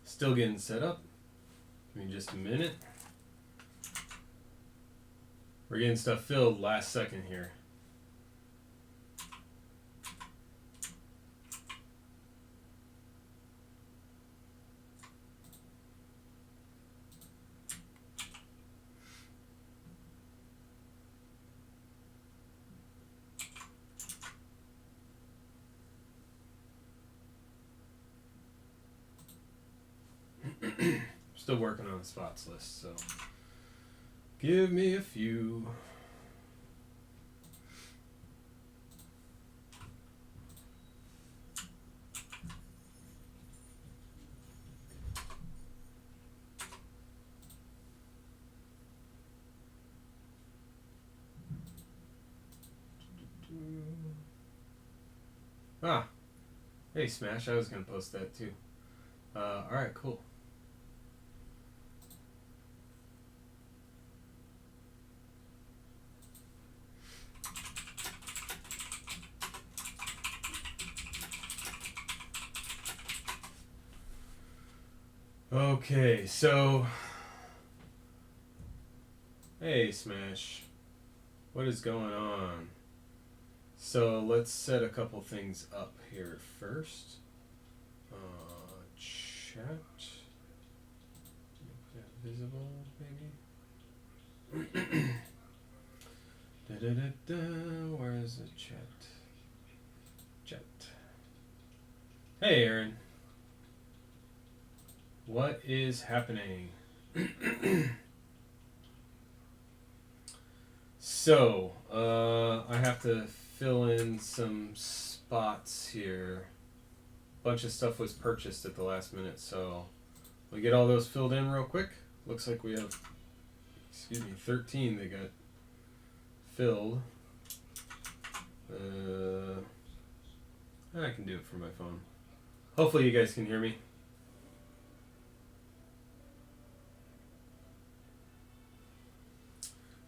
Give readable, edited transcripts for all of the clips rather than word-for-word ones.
Still getting set up. Give me just a minute. We're getting stuff filled last second here. Still working on the spots list, so give me a few. Ah, hey Smash, I was gonna post that too. Alright, cool. Okay, so hey Smash, what is going on? So let's set a couple things up here first. Chat. Make that visible, maybe. Where is the chat? Chat. Hey Aaron. What is happening? So, I have to fill in some spots here. A bunch of stuff was purchased at the last minute, so we'll get all those filled in real quick. Looks like we have, 13 that got filled. I can do it from my phone. Hopefully you guys can hear me.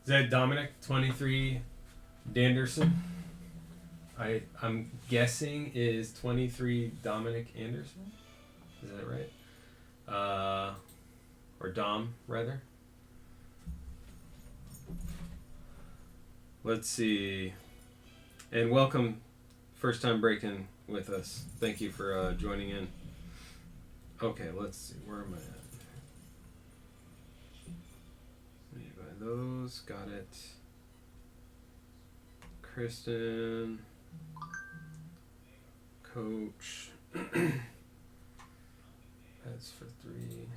Is that Dominic 23 Danderson? I'm guessing is 23 Dominic Anderson. Is that right? Or Dom rather. Let's see. And welcome, first time breaking with us. Thank you for joining in. Okay, let's see. Where am I at? Those, got it. Kristen, Coach, that's for 3.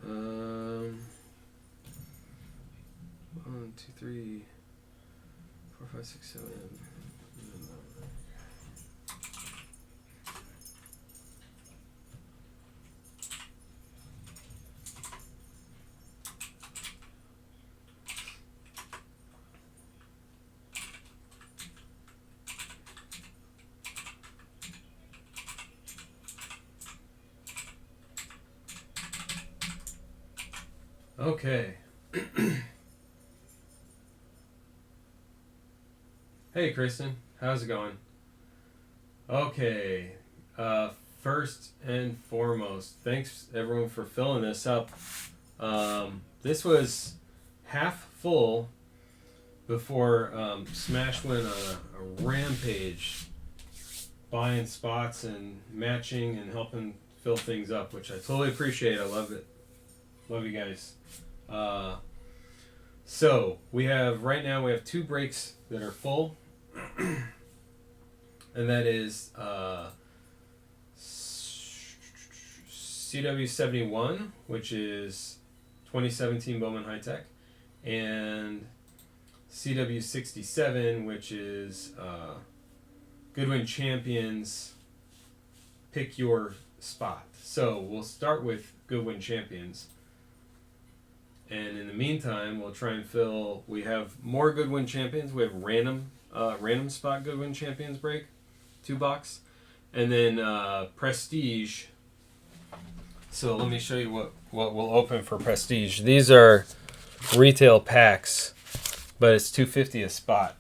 Um, 1, 2, 3, 4, 5, 6, 7. Okay. Hey, Kristen. How's it going? Okay. First and foremost, thanks everyone for filling this up. This was half full before Smash went a rampage buying spots and matching and helping fill things up, which I totally appreciate. I love it. Love you guys. So we have right now 2 breaks that are full, and that is CW71, which is 2017 Bowman High Tech, and CW67, which is Goodwin Champions. Pick your spot. So we'll start with Goodwin Champions. And in the meantime, we'll try and fill. We have more Goodwin Champions. We have random spot Goodwin Champions break, 2 box, and then Prestige. So let me show you what we'll open for Prestige. These are retail packs, but it's $2.50 a spot.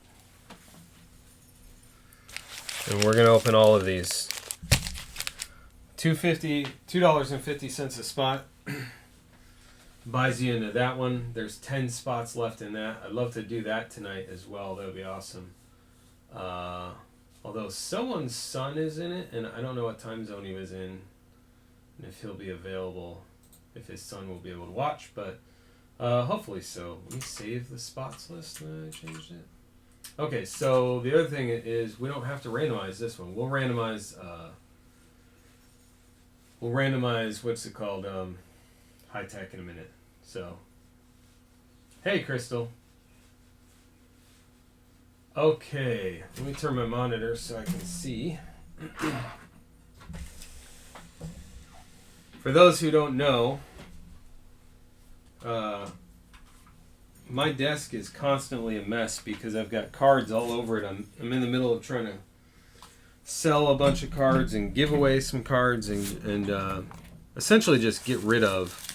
And we're gonna open all of these. $2.50 a spot buys you into that one. There's 10 spots left in that. I'd love to do that tonight as well. That would be awesome. Although someone's son is in it, and I don't know what time zone he was in, and if he'll be available, if his son will be able to watch, but hopefully so. Let me save the spots list. I changed it. Okay, so the other thing is we don't have to randomize this one. We'll randomize. What's it called? High tech in a minute. So, hey, Crystal. Okay, let me turn my monitor so I can see. For those who don't know, my desk is constantly a mess because I've got cards all over it. I'm in the middle of trying to sell a bunch of cards and give away some cards and essentially just get rid of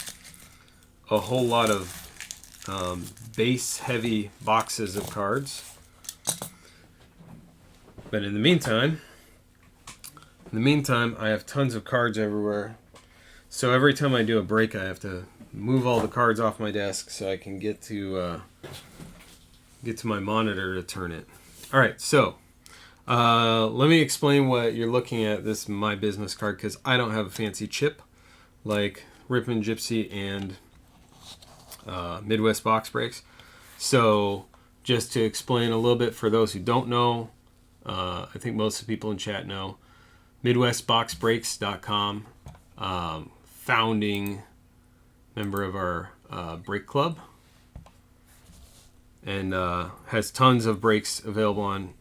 a whole lot of base heavy boxes of cards. But in the meantime, I have tons of cards everywhere. So every time I do a break, I have to move all the cards off my desk so I can get to my monitor to turn it. All right, so let me explain what you're looking at. This is my business card because I don't have a fancy chip like Rip'n Gypsy and Midwest Box Breaks. So just to explain a little bit for those who don't know, I think most of the people in chat know, MidwestBoxBreaks.com, founding member of our break club, and has tons of breaks available on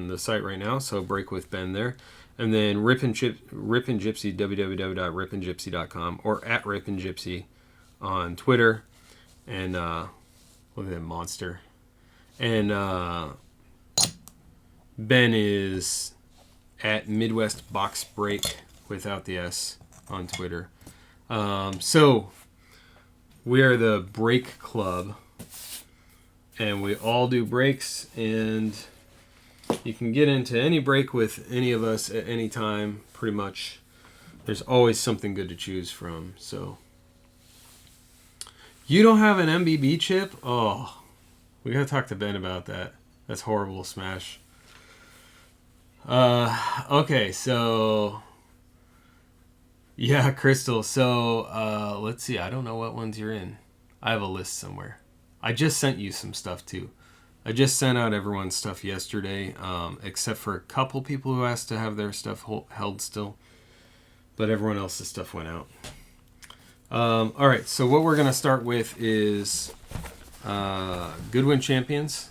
the site right now. So break with Ben there. And then Rip'n Gypsy, www.ripngypsy.com or at Rip'n Gypsy on Twitter. And look at that monster. And Ben is at Midwest Box Break without the S on Twitter. So we are the Break Club, and we all do breaks, and you can get into any break with any of us at any time, pretty much. There's always something good to choose from. So you don't have an MBB chip? Oh, we gotta talk to Ben about that. That's horrible, Smash. Okay, so yeah, Crystal. So let's see. I don't know what ones you're in. I have a list somewhere. I just sent you some stuff too. I just sent out everyone's stuff yesterday, except for a couple people who asked to have their stuff held still. But everyone else's stuff went out. All right, so what we're going to start with is Goodwin Champions.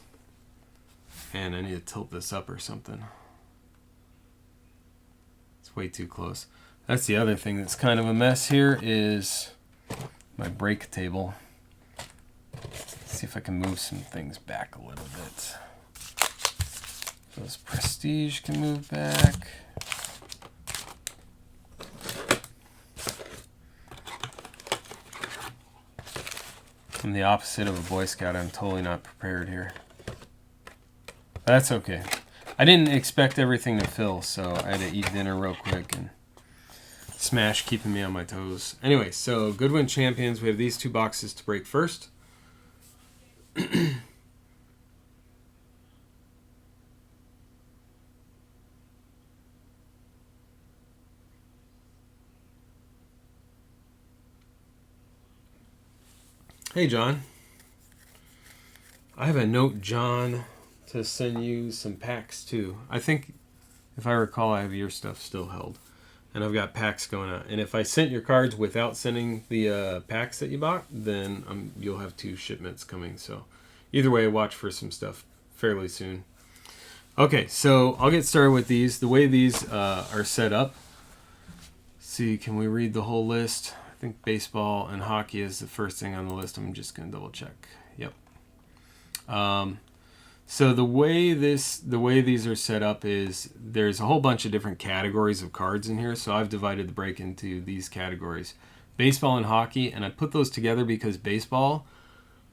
And I need to tilt this up or something. It's way too close. That's the other thing that's kind of a mess here is my break table. Let's see if I can move some things back a little bit. Those Prestige can move back. I'm the opposite of a Boy Scout. I'm totally not prepared here. That's okay. I didn't expect everything to fill, so I had to eat dinner real quick and Smash keeping me on my toes. Anyway, so Goodwin Champions, we have these two boxes to break first. Hey, John. I have a note, John, to send you some packs, too. I think, if I recall, I have your stuff still held. And I've got packs going out. And if I sent your cards without sending the packs that you bought, then you'll have 2 shipments coming. So either way, watch for some stuff fairly soon. Okay, so I'll get started with these. The way these are set up. See, can we read the whole list? I think baseball and hockey is the first thing on the list. I'm just going to double check. Yep. So the way these are set up is there's a whole bunch of different categories of cards in here. So I've divided the break into these categories, baseball and hockey, and I put those together because baseball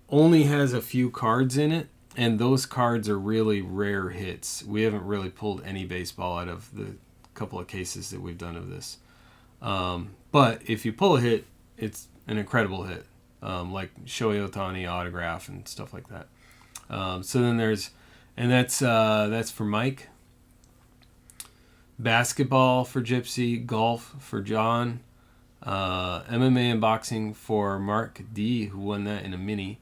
only has a few cards in it, and those cards are really rare hits. We haven't really pulled any baseball out of the couple of cases that we've done of this. But if you pull a hit, it's an incredible hit, like Shohei Ohtani autograph and stuff like that. So then there's, and that's for Mike. Basketball for Gypsy, golf for John, MMA and boxing for Mark D, who won that in a mini,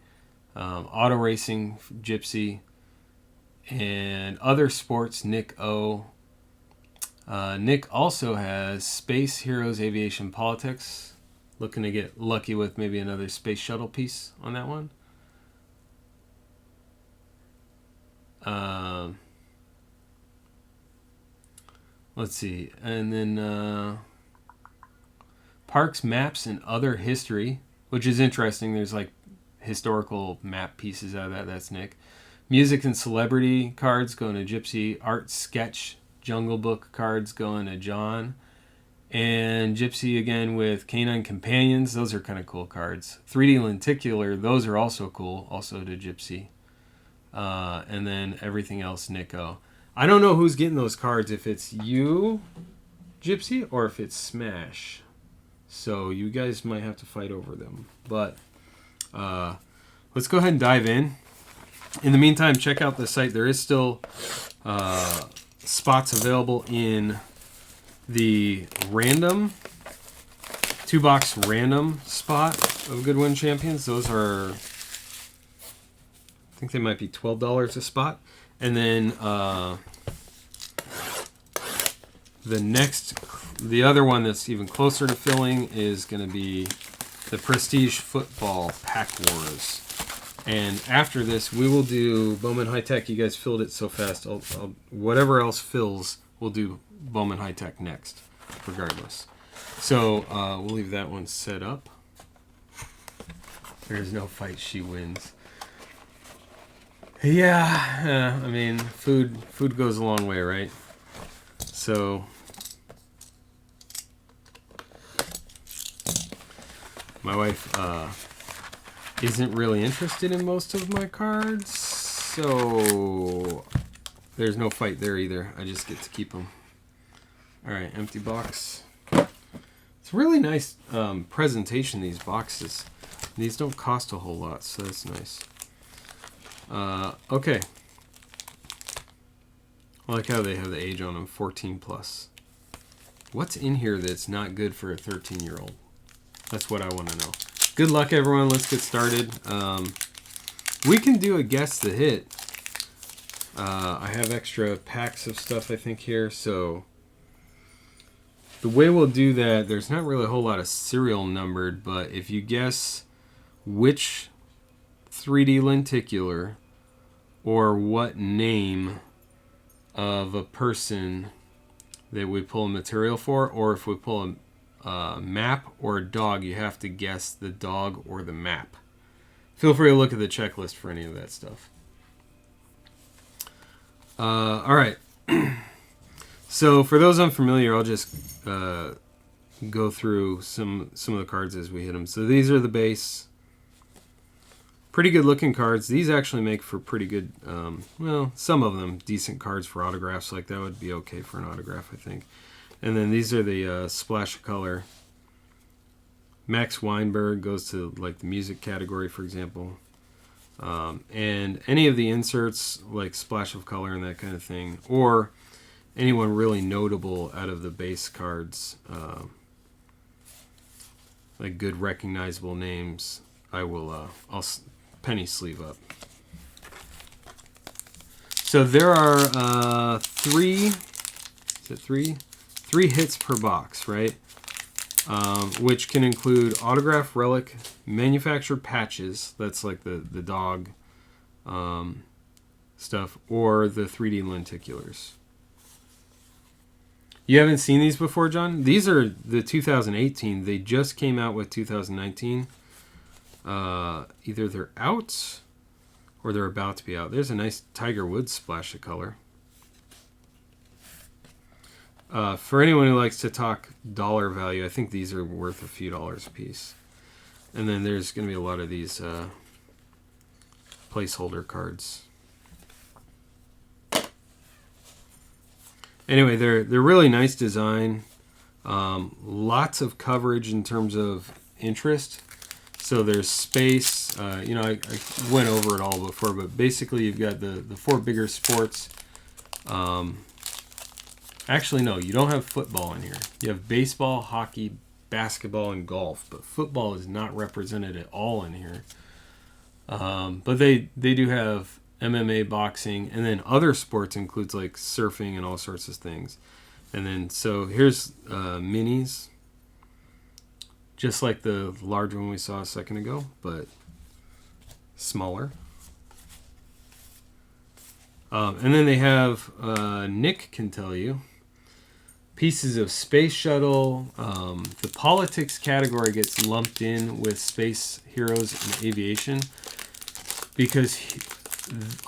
auto racing for Gypsy, and other sports Nick O. Nick also has Space Heroes Aviation Politics, looking to get lucky with maybe another space shuttle piece on that one. Let's see. And then Parks, Maps, and Other History, which is interesting. There's like historical map pieces out of that. That's Nick. Music and Celebrity cards going to Gypsy. Art, Sketch, Jungle Book cards going to John. And Gypsy again with Canine Companions. Those are kind of cool cards. 3D Lenticular. Those are also cool. Also to Gypsy. And then everything else, Nico. I don't know who's getting those cards, if it's you, Gypsy, or if it's Smash. So you guys might have to fight over them. But let's go ahead and dive in. In the meantime, check out the site. There is still spots available in the random, 2-box random spot of Goodwin Champions. Those are, I think they might be $12 a spot. And then the other one that's even closer to filling is going to be the Prestige Football Pack Wars. And after this, we will do Bowman High Tech. You guys filled it so fast. I'll whatever else fills, we'll do Bowman High Tech next, regardless. So we'll leave that one set up. There's no fight, she wins. Yeah, I mean, food goes a long way, right? So, my wife isn't really interested in most of my cards, so there's no fight there either. I just get to keep them. All right, empty box. It's a really nice presentation, these boxes. These don't cost a whole lot, so that's nice. Okay. I like how they have the age on them, 14 plus. What's in here that's not good for a 13-year-old? That's what I want to know. Good luck, everyone. Let's get started. We can do a guess the hit. I have extra packs of stuff, I think, here. So the way we'll do that, there's not really a whole lot of serial numbered, but if you guess which 3D lenticular or what name of a person that we pull material for, or if we pull a map or a dog, you have to guess the dog or the map. Feel free to look at the checklist for any of that stuff. All right. So for those unfamiliar, I'll just go through some of the cards as we hit them. So these are the base. Pretty good looking cards. These actually make for pretty good, well, some of them decent cards for autographs. Like that would be okay for an autograph, I think. And then these are the splash of color. Max Weinberg goes to like the music category, for example. And any of the inserts like splash of color and that kind of thing, or anyone really notable out of the base cards, like good recognizable names, I'll penny sleeve up. So there are three hits per box, right? Which can include autograph, relic, manufactured patches, that's like the dog stuff, or the 3D lenticulars. You haven't seen these before, John? These are the 2018. They just came out with 2019. Either they're out or they're about to be out. There's a nice Tiger Woods splash of color. For anyone who likes to talk dollar value, I think these are worth a few dollars a piece. And then there's going to be a lot of these placeholder cards. Anyway, they're really nice design. Lots of coverage in terms of interest. So there's space. I went over it all before, but basically you've got the 4 bigger sports. Actually, no, you don't have football in here. You have baseball, hockey, basketball, and golf, but football is not represented at all in here. But they do have MMA, boxing, and then other sports includes like surfing and all sorts of things. And then so here's minis, just like the large one we saw a second ago, but smaller. And then they have Nick can tell you pieces of space shuttle. The politics category gets lumped in with space heroes and aviation because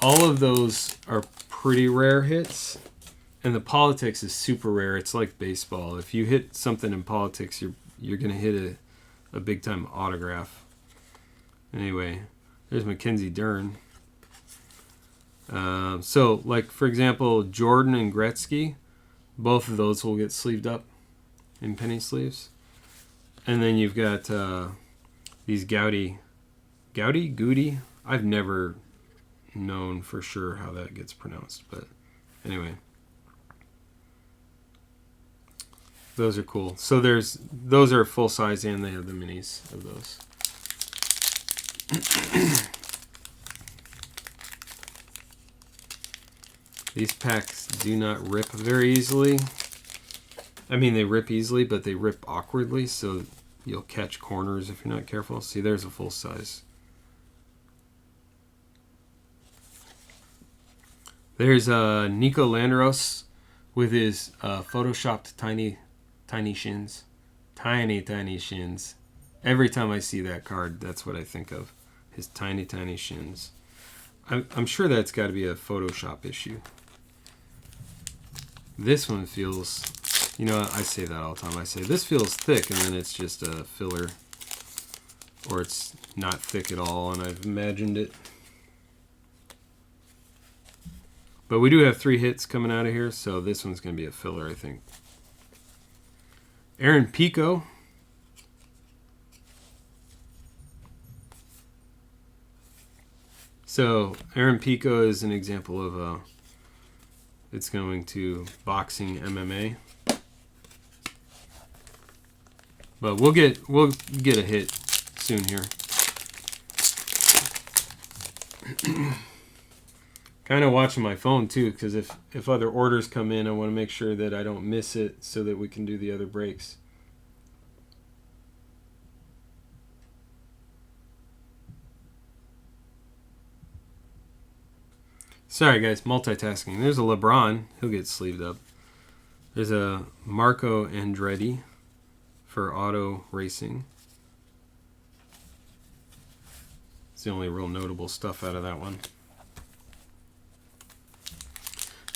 all of those are pretty rare hits, and the politics is super rare. It's like baseball. If you hit something in politics, you're gonna hit a big time autograph. Anyway, there's Mackenzie Dern. So like for example, Jordan and Gretzky, both of those will get sleeved up in penny sleeves. And then you've got these Goody. I've never known for sure how that gets pronounced, but anyway, those are cool. So those are full size, and they have the minis of those. These packs do not rip very easily. I mean, they rip easily, but they rip awkwardly, so you'll catch corners if you're not careful. See, there's a full size. There's Nico Landros with his photoshopped tiny shins. Tiny shins. Every time I see that card, that's what I think of. His tiny shins. I'm sure that's got to be a Photoshop issue. This one feels, I say that all the time. I say this feels thick, and then it's just a filler, or it's not thick at all, and I've imagined it. But we do have 3 hits coming out of here, so this one's going to be a filler, I think. Aaron Pico. So Aaron Pico is an example of it's going to boxing MMA. But we'll get a hit soon here. Kind of watching my phone too, because if other orders come in, I want to make sure that I don't miss it so that we can do the other breaks. Sorry guys, multitasking. There's a LeBron, he'll get sleeved up. There's a Marco Andretti for auto racing. It's the only real notable stuff out of that one.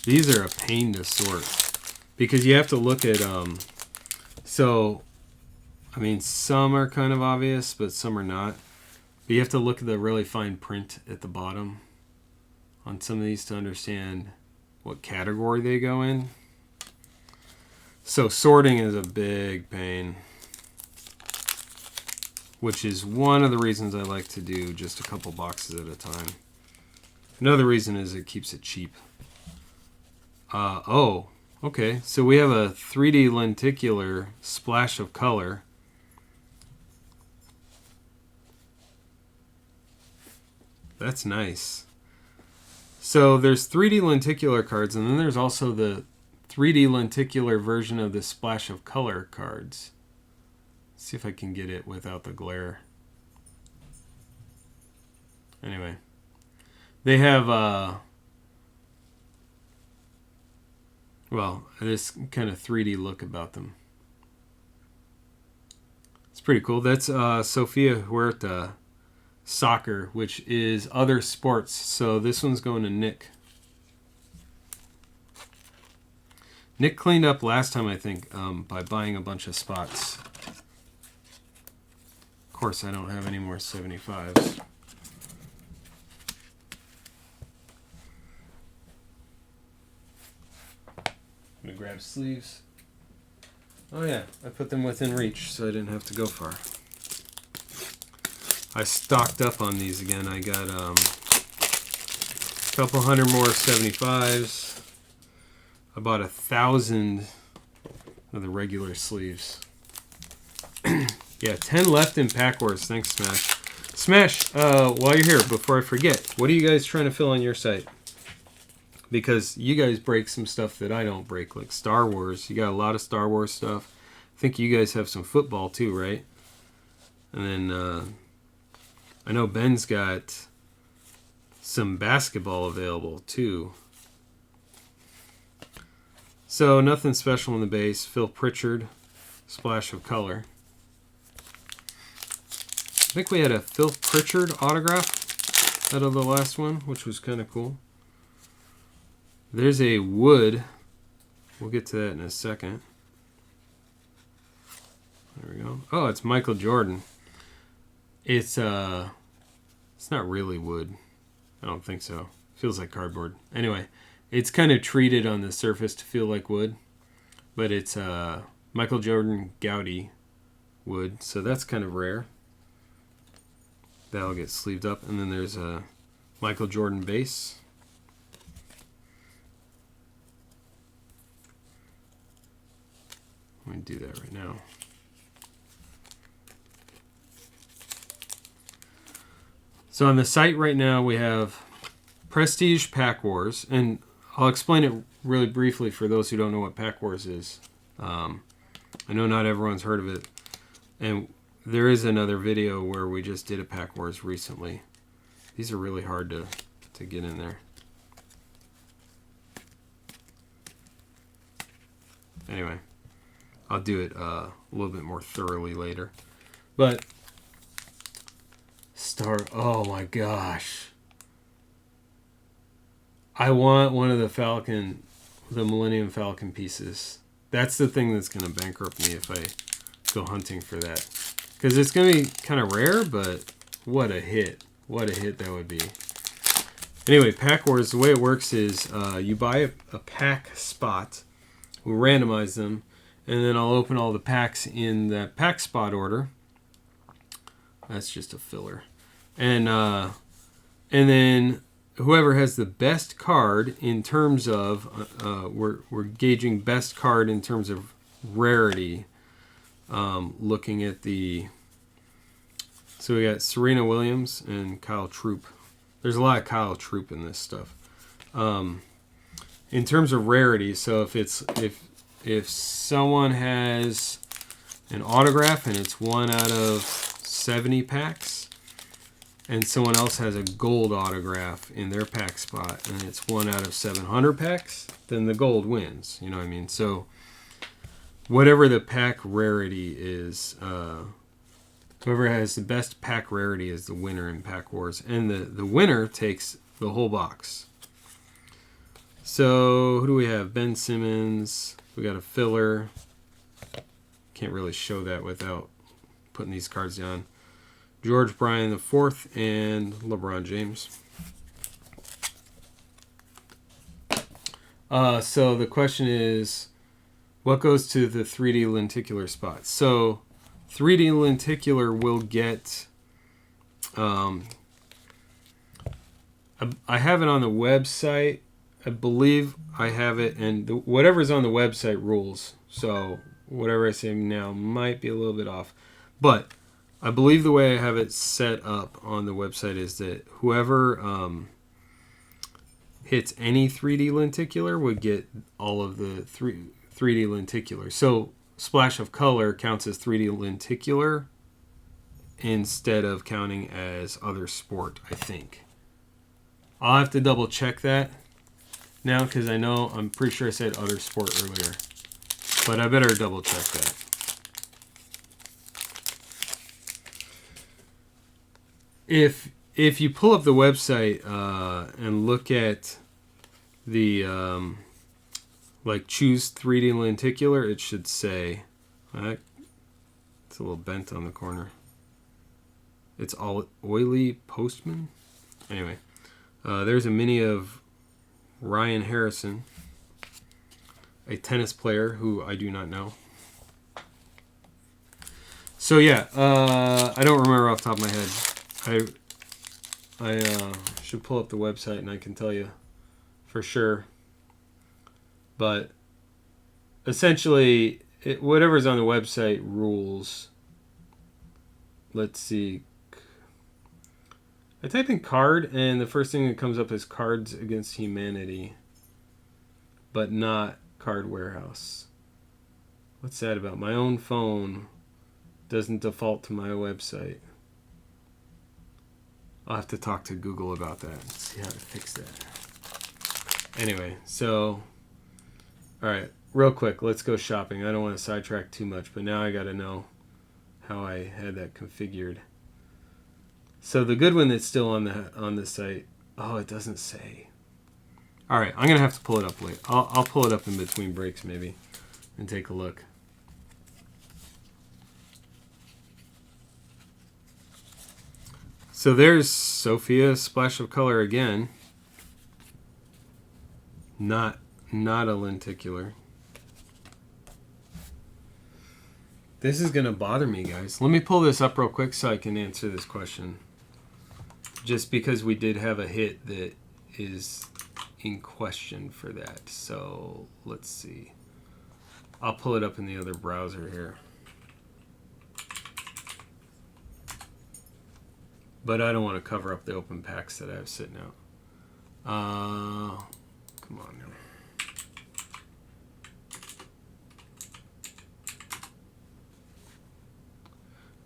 These are a pain to sort because you have to look at some are kind of obvious, but some are not. But you have to look at the really fine print at the bottom on some of these to understand what category they go in. So sorting is a big pain, which is one of the reasons I like to do just a couple boxes at a time. Another reason is it keeps it cheap. Okay. So we have a 3D lenticular splash of color. That's nice. So there's 3D lenticular cards, and then there's also the 3D lenticular version of the splash of color cards. Let's see if I can get it without the glare. Anyway, they have this kind of 3D look about them. It's pretty cool. That's Sofia Huerta soccer, which is other sports. So this one's going to Nick. Nick cleaned up last time, I think, by buying a bunch of spots. Of course, I don't have any more 75s. grab sleeves. Oh yeah, I put them within reach so I didn't have to go far. I stocked up on these again. I got a couple hundred more 75s. I bought 1,000 of the regular sleeves. Yeah, 10 left in Pack Wars. Thanks, Smash. Smash, while you're here, before I forget, what are you guys trying to fill on your site? Because you guys break some stuff that I don't break, like Star Wars. You got a lot of Star Wars stuff. I think you guys have some football too, right? And then I know Ben's got some basketball available too. So nothing special in the base. Phil Pritchard, splash of color. I think we had a Phil Pritchard autograph out of the last one, which was kind of cool. There's a Wood. We'll get to that in a second. There we go. Oh, it's Michael Jordan. It's not really wood. I don't think so. Feels like cardboard. Anyway, it's kind of treated on the surface to feel like wood, but it's Michael Jordan Gaudy wood, so that's kind of rare. That'll get sleeved up, and then there's a Michael Jordan base. I'm going to do that right now. So on the site right now we have Prestige Pack Wars, and I'll explain it really briefly for those who don't know what Pack Wars is. I know not everyone's heard of it, and there is another video where we just did a Pack Wars recently. These are really hard to get in there. Anyway, I'll do it a little bit more thoroughly later. But oh my gosh. I want one of the Millennium Falcon pieces. That's the thing that's going to bankrupt me if I go hunting for that. Because it's going to be kind of rare, but what a hit. What a hit that would be. Anyway, Pack Wars, the way it works is you buy a pack spot. We'll randomize them. And then I'll open all the packs in that pack spot order. That's just a filler. And then whoever has the best card in terms of, we're gauging best card in terms of rarity. Looking at so we got Serena Williams and Kyle Troop. There's a lot of Kyle Troop in this stuff. In terms of rarity, so if someone has an autograph and it's 1 out of 70 packs, and someone else has a gold autograph in their pack spot and it's 1 out of 700 packs, then the gold wins. You know what I mean? So whatever the pack rarity is, whoever has the best pack rarity is the winner in Pack Wars. And the winner takes the whole box. So who do we have? Ben Simmons. We got a filler. Can't really show that without putting these cards down. George Bryan IV and LeBron James. So the question is, what goes to the 3D lenticular spot? So 3D lenticular will get, I have it on the website. I believe I have it, and whatever's on the website rules. So whatever I say now might be a little bit off. But I believe the way I have it set up on the website is that whoever hits any 3D lenticular would get all of the 3D lenticular. So splash of color counts as 3D lenticular instead of counting as other sport, I think. I'll have to double check that now because I'm pretty sure I said other sport earlier. But I better double check that. If you pull up the website and look at the like choose 3D lenticular, it should say it's a little bent on the corner. It's all oily Postman. Anyway, there's a mini of Ryan Harrison. a tennis player who I do not know. So yeah, I don't remember off the top of my head. I should pull up the website and I can tell you for sure. But essentially, whatever's on the website rules. Let's see. I type in card, and the first thing that comes up is Cards Against Humanity, but not Card Warehouse. What's that about? My own phone doesn't default to my website. I'll have to talk to Google about that and see how to fix that. Anyway, so, all right, real quick, let's go shopping. I don't want to sidetrack too much, but now I got to know how I had that configured. So the good one that's still on the site, oh, it doesn't say. All right, I'm gonna have to pull it up later. I'll pull it up in between breaks maybe, and take a look. So there's Sophia Splash of Color again. Not a lenticular. This is gonna bother me, guys. Let me pull this up real quick so I can answer this question. Just because we did have a hit that is in question for that. So let's see. I'll pull it up in the other browser here. But I don't want to cover up the open packs that I have sitting out. Come on now.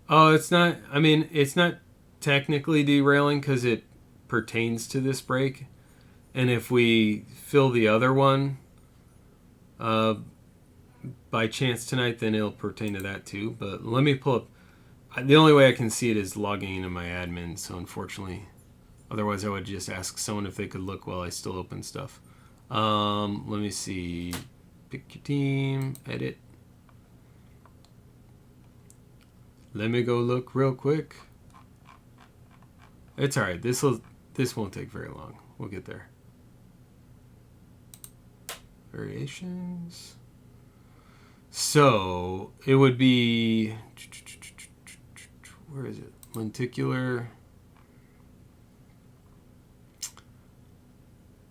Oh, it's not, I mean, it's not technically derailing because it pertains to this break. And if we fill the other one by chance tonight, then it'll pertain to that too. But let me pull up. The only way I can see it is logging into my admin, so unfortunately, otherwise I would just ask someone if they could look while I still open stuff. Let me see. Pick your team, edit. Let me go look real quick. It's alright, this won't take very long. We'll get there. Variations. So it would be, where is it? Lenticular.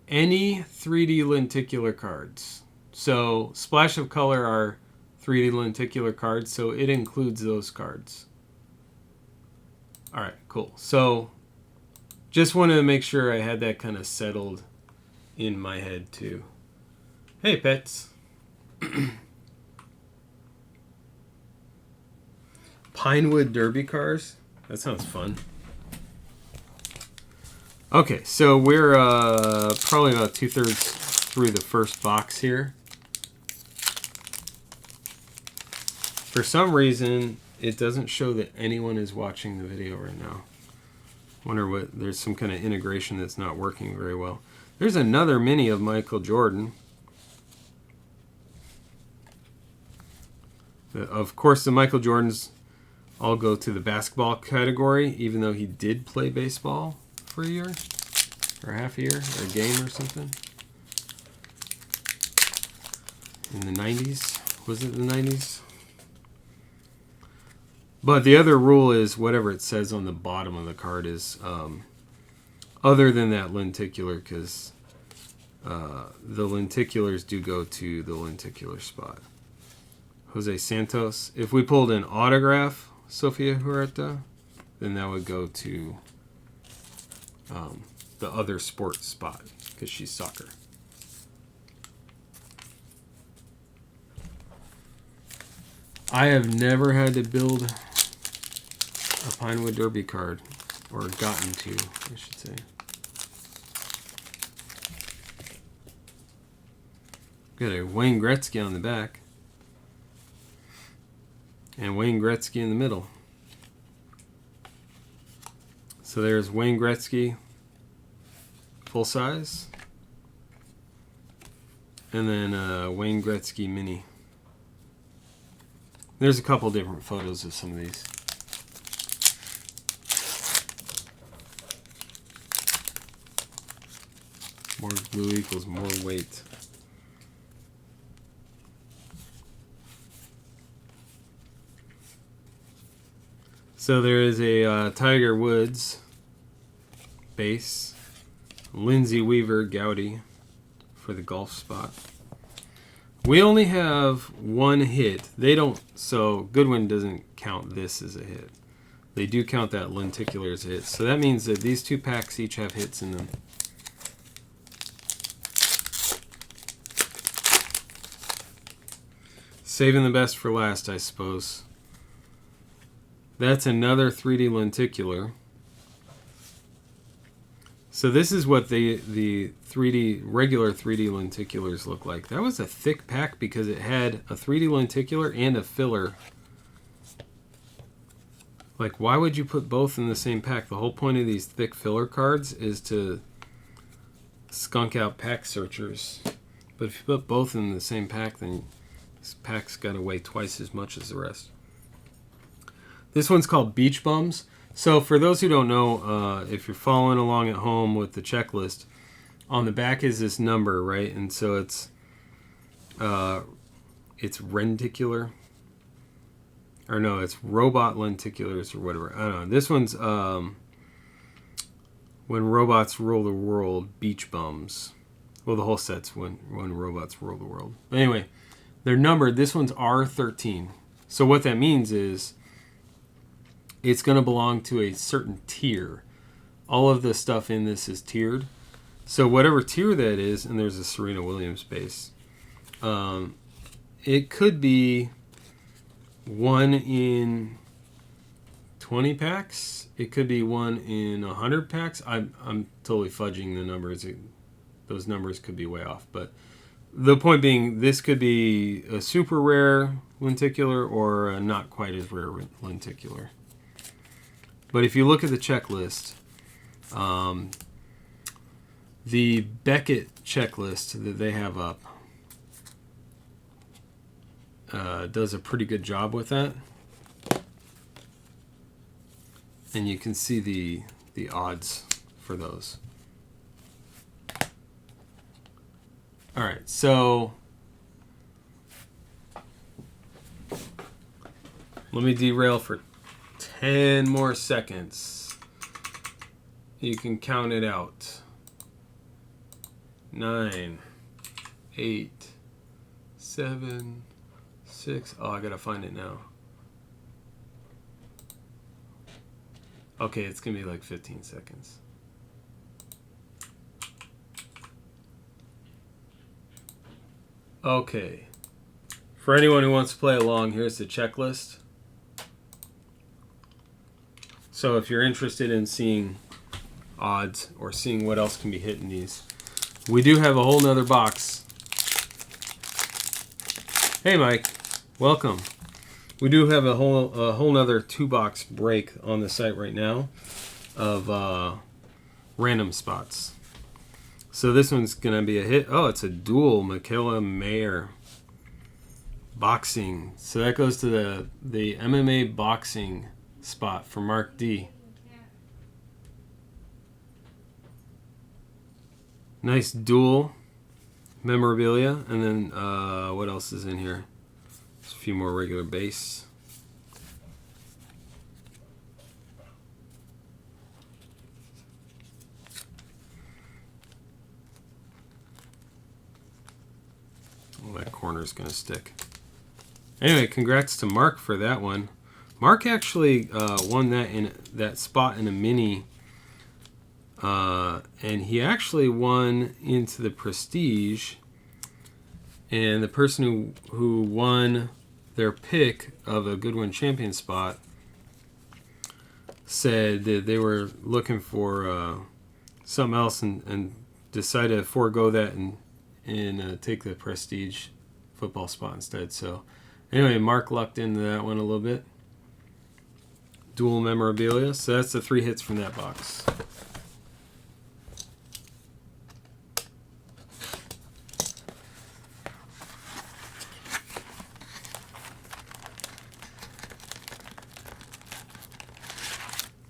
Any 3D lenticular cards. So Splash of Color are 3D lenticular cards, so it includes those cards. All right, cool. So just wanted to make sure I had that kind of settled in my head too. Hey, pets. Pinewood Derby cars. That sounds fun. Okay, so we're probably about 2/3 through the first box here. For some reason, it doesn't show that anyone is watching the video right now. Wonder what, there's some kind of integration that's not working very well. There's another mini of Michael Jordan. Of course, the Michael Jordans all go to the basketball category, even though he did play baseball for a year, or half a year, or a game or something. In the 90s. Was it the 90s? But the other rule is whatever it says on the bottom of the card is other than that lenticular, because the lenticulars do go to the lenticular spot. Jose Santos. If we pulled an autograph, Sofia Huerta, then that would go to the other sport spot, because she's soccer. I have never had to build a Pinewood Derby card, or gotten to, I should say. Got a Wayne Gretzky on the back. And Wayne Gretzky in the middle. So there's Wayne Gretzky, full size. And then Wayne Gretzky mini. There's a couple different photos of some of these. More glue equals more weight. So there is a Tiger Woods base, Lindsay Weaver Gowdy for the golf spot. We only have one hit. They don't, so Goodwin doesn't count this as a hit. They do count that lenticular as a hit. So that means that these two packs each have hits in them. Saving the best for last, I suppose. That's another 3D lenticular. So this is what the 3D regular 3D lenticulars look like. That was a thick pack because it had a 3D lenticular and a filler. Like, why would you put both in the same pack? The whole point of these thick filler cards is to skunk out pack searchers. But if you put both in the same pack, then this pack's got to weigh twice as much as the rest. This one's called Beach Bums. So for those who don't know, if you're following along at home with the checklist, on the back is this number, right? And so it's renticular. Or no, it's robot lenticulars or whatever. I don't know. This one's When Robots Rule the World, Beach Bums. Well, the whole set's when Robots Rule the World. But anyway, they're numbered. This one's R13. So what that means is it's going to belong to a certain tier. All of the stuff in this is tiered. So whatever tier that is, and there's a Serena Williams base, it could be 1 in 20 packs. It could be 1 in 100 packs. I'm totally fudging the numbers. Those numbers could be way off. But the point being, this could be a super rare lenticular or a not quite as rare lenticular. But if you look at the checklist, the Beckett checklist that they have up does a pretty good job with that. And you can see the odds for those. All right, so let me derail for 10 more seconds. You can count it out. 9, 8, 7, 6. Oh, I gotta find it now. Okay, it's gonna be like 15 seconds. Okay. For anyone who wants to play along, here's the checklist. So if you're interested in seeing odds or seeing what else can be hit in these, we do have a whole nother box. Hey Mike, welcome. We do have a whole nother 2-box break on the site right now of random spots. So this one's gonna be a hit. Oh, it's a dual Michaela Mayer boxing. So that goes to the MMA boxing spot for Mark D. Nice dual memorabilia. And then what else is in here? Just a few more regular base. Oh, that corner's gonna stick. Anyway, congrats to Mark for that one. Mark actually won that spot in a mini, and he actually won into the Prestige. And the person who won their pick of a Goodwin Champion spot said that they were looking for something else and decided to forego that and take the Prestige football spot instead. So anyway, Mark lucked into that one a little bit. Dual memorabilia. So that's the 3 hits from that box.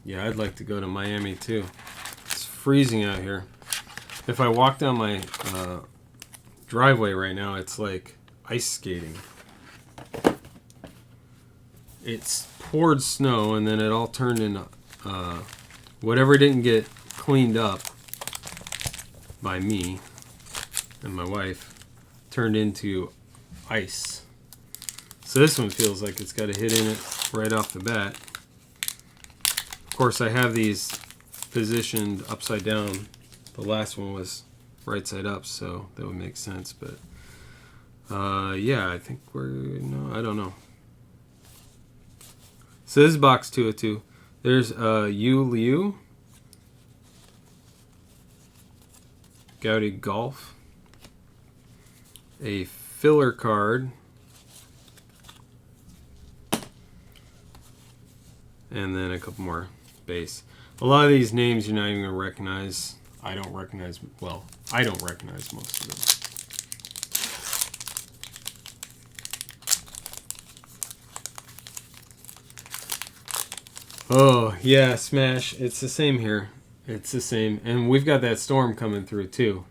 Yeah, I'd like to go to Miami too. It's freezing out here. If I walk down my driveway right now, it's like ice skating. It's poured snow, and then it all turned into whatever didn't get cleaned up by me and my wife turned into ice. So this one feels like it's got a hit in it right off the bat. Of course, I have these positioned upside down. The last one was right side up, so that would make sense. But yeah, I think I don't know. So this is box 202. There's Yu Liu, Gaudy Golf, a filler card, and then a couple more base. A lot of these names you're not even going to recognize. I don't recognize most of them. Oh, yeah, Smash. It's the same here. It's the same. And we've got that storm coming through, too.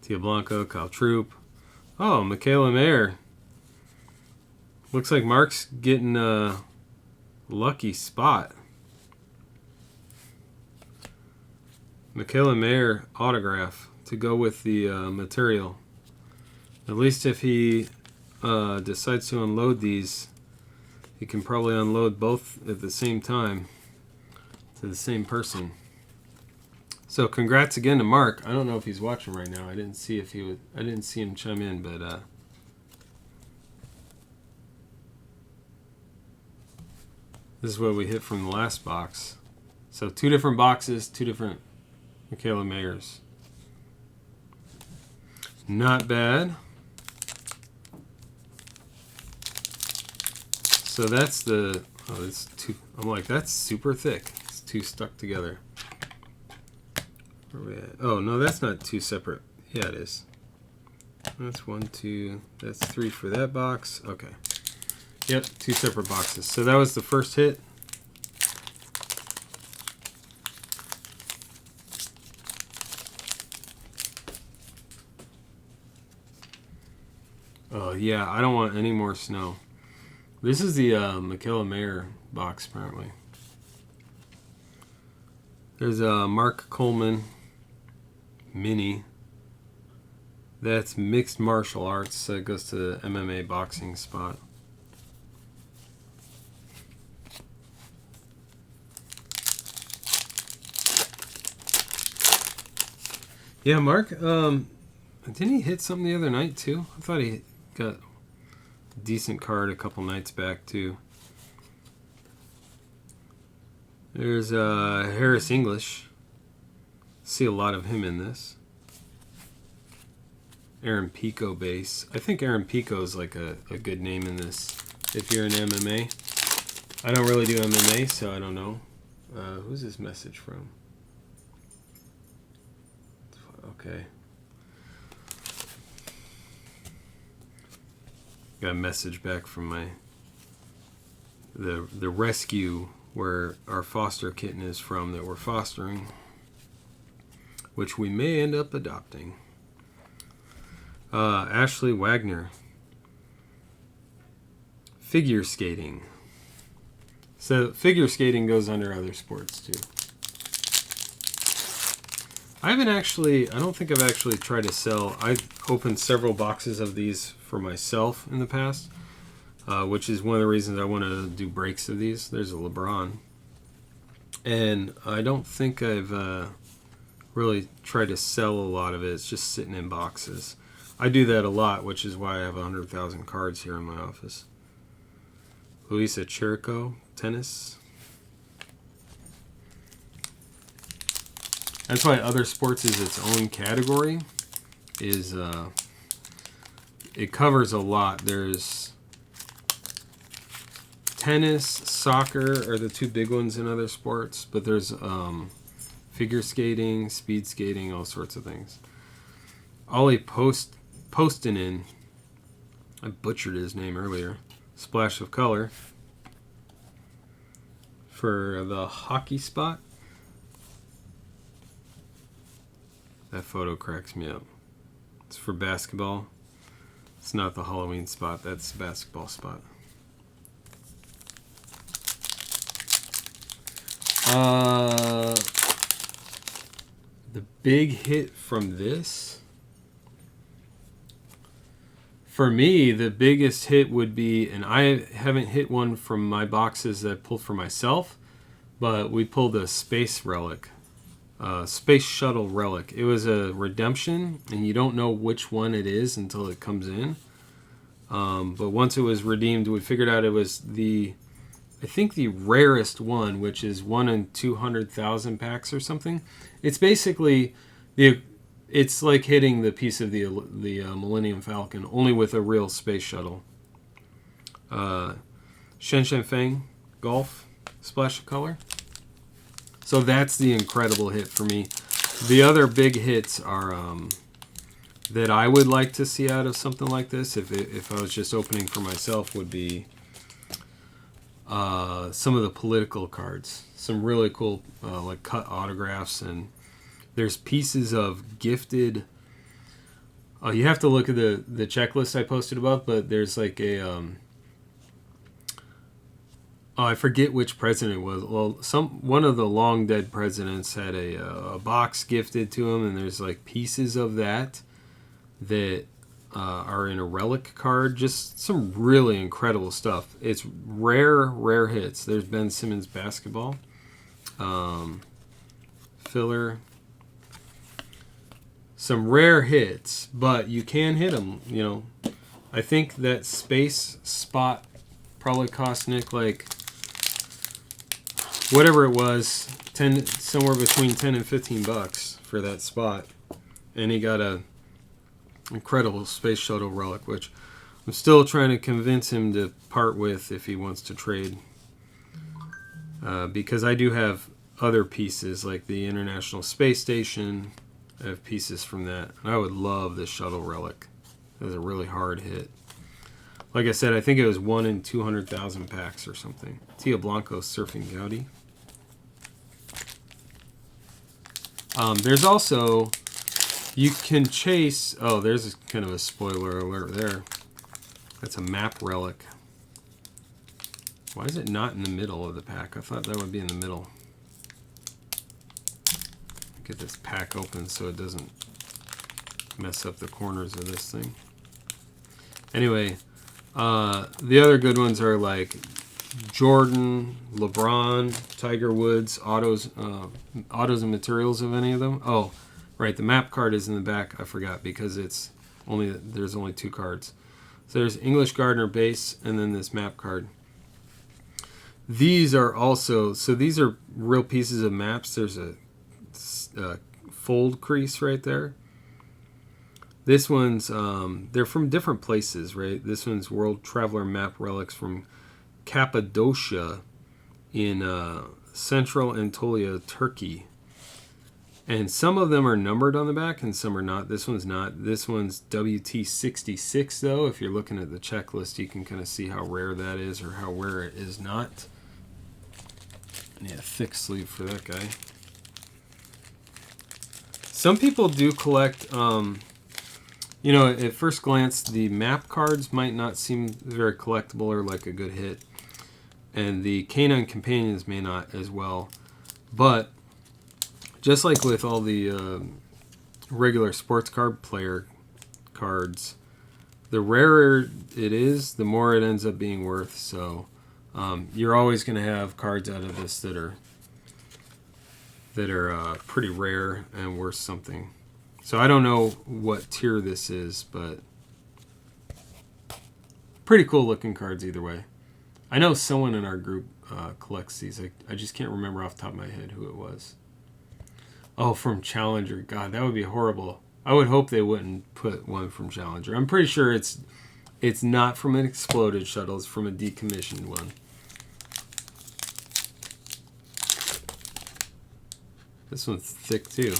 Tia Blanco, Kyle Troop. Oh, Michaela Mayer. Looks like Mark's getting a lucky spot. Michaela Mayer autograph to go with the material. At least if he decides to unload these, he can probably unload both at the same time to the same person. So congrats again to Mark. I don't know if he's watching right now. I didn't see him chime in, but this is what we hit from the last box. So 2 different boxes, 2 different Michaela Mayers. Not bad. So that's the, it's 2, I'm like, that's super thick. It's 2 stuck together. Where are we at? Oh, no, that's not 2 separate. Yeah, it is. That's 1, 2, that's 3 for that box. Okay. Yep, 2 separate boxes. So that was the first hit. Oh, yeah, I don't want any more snow. This is the Michaela Mayer box, apparently. There's a Mark Coleman mini. That's mixed martial arts. So it goes to the MMA boxing spot. Yeah, Mark, didn't he hit something the other night, too? I thought he got a decent card a couple nights back, too. There's Harris English. See a lot of him in this. Aaron Pico base. I think Aaron Pico is like a good name in this if you're in MMA. I don't really do MMA, so I don't know. Who's this message from? Okay. Got a message back from the rescue where our foster kitten is from that we're fostering, which we may end up adopting. Ashley Wagner. Figure skating. So figure skating goes under other sports too. I don't think I've actually tried to sell. I've opened several boxes of these for myself in the past, which is one of the reasons I want to do breaks of these. There's a LeBron. And I don't think I've really tried to sell a lot of it. It's just sitting in boxes. I do that a lot, which is why I have 100,000 cards here in my office. Luisa Chirico, tennis. That's why other sports is its own category. It covers a lot. There's tennis, soccer are the 2 big ones in other sports, but there's figure skating, speed skating, all sorts of things. Ollie Postinen, I butchered his name earlier. Splash of color for the hockey spot. That photo cracks me up. It's for basketball. It's not the Halloween spot. That's the basketball spot. The big hit from this, for me, the biggest hit would be, and I haven't hit one from my boxes that I pulled for myself, but we pulled a space relic, space shuttle relic. It was a redemption, and you don't know which one it is until it comes in. But once it was redeemed, we figured out it was I think the rarest one, which is 1 in 200,000 packs or something. It's basically it's like hitting the piece of the Millennium Falcon, only with a real space shuttle. Shen Shen Feng Golf splash of color. So that's the incredible hit for me. The other big hits are that I would like to see out of something like this, if I was just opening for myself, would be some of the political cards. Some really cool like cut autographs, and there's pieces of gifted. You have to look at the checklist I posted above, but there's like a I forget which president it was. Well, one of the long dead presidents had a box gifted to him, and there's like pieces of that are in a relic card. Just some really incredible stuff. It's rare hits. There's Ben Simmons basketball filler. Some rare hits, but you can hit them. You know, I think that space spot probably cost Nick like whatever it was, somewhere between $10 and $15 for that spot, and he got a incredible space shuttle relic, which I'm still trying to convince him to part with if he wants to trade, because I do have other pieces like the International Space Station. I have pieces from that, and I would love this shuttle relic. It was a really hard hit. Like I said, I think it was 1 in 200,000 packs or something. Tia Blanco Surfing Gaudi. There's also, you can chase, there's kind of a spoiler alert there. That's a map relic. Why is it not in the middle of the pack? I thought that would be in the middle. Get this pack open so it doesn't mess up the corners of this thing. Anyway, the other good ones are like Jordan, LeBron, Tiger Woods, autos and materials of any of them. Oh, right, the map card is in the back. I forgot because there's only 2 cards. So there's English Gardner base and then this map card. These are also, so these are real pieces of maps. There's a fold crease right there. This one's, they're from different places, right? This one's World Traveler Map Relics from Cappadocia in Central Anatolia, Turkey. And some of them are numbered on the back and some are not. This one's not. This one's WT66, though. If you're looking at the checklist, you can kind of see how rare that is or how rare it is not. Yeah, thick sleeve for that guy. Some people do collect, at first glance, the map cards might not seem very collectible or like a good hit. And the Canine Companions may not as well. But just like with all the regular sports card player cards, the rarer it is, the more it ends up being worth. So you're always going to have cards out of this that are pretty rare and worth something. So I don't know what tier this is, but pretty cool looking cards either way. I know someone in our group collects these. I just can't remember off the top of my head who it was. Oh, from Challenger. God, that would be horrible. I would hope they wouldn't put one from Challenger. I'm pretty sure it's not from an exploded shuttle. It's from a decommissioned one. This one's thick too.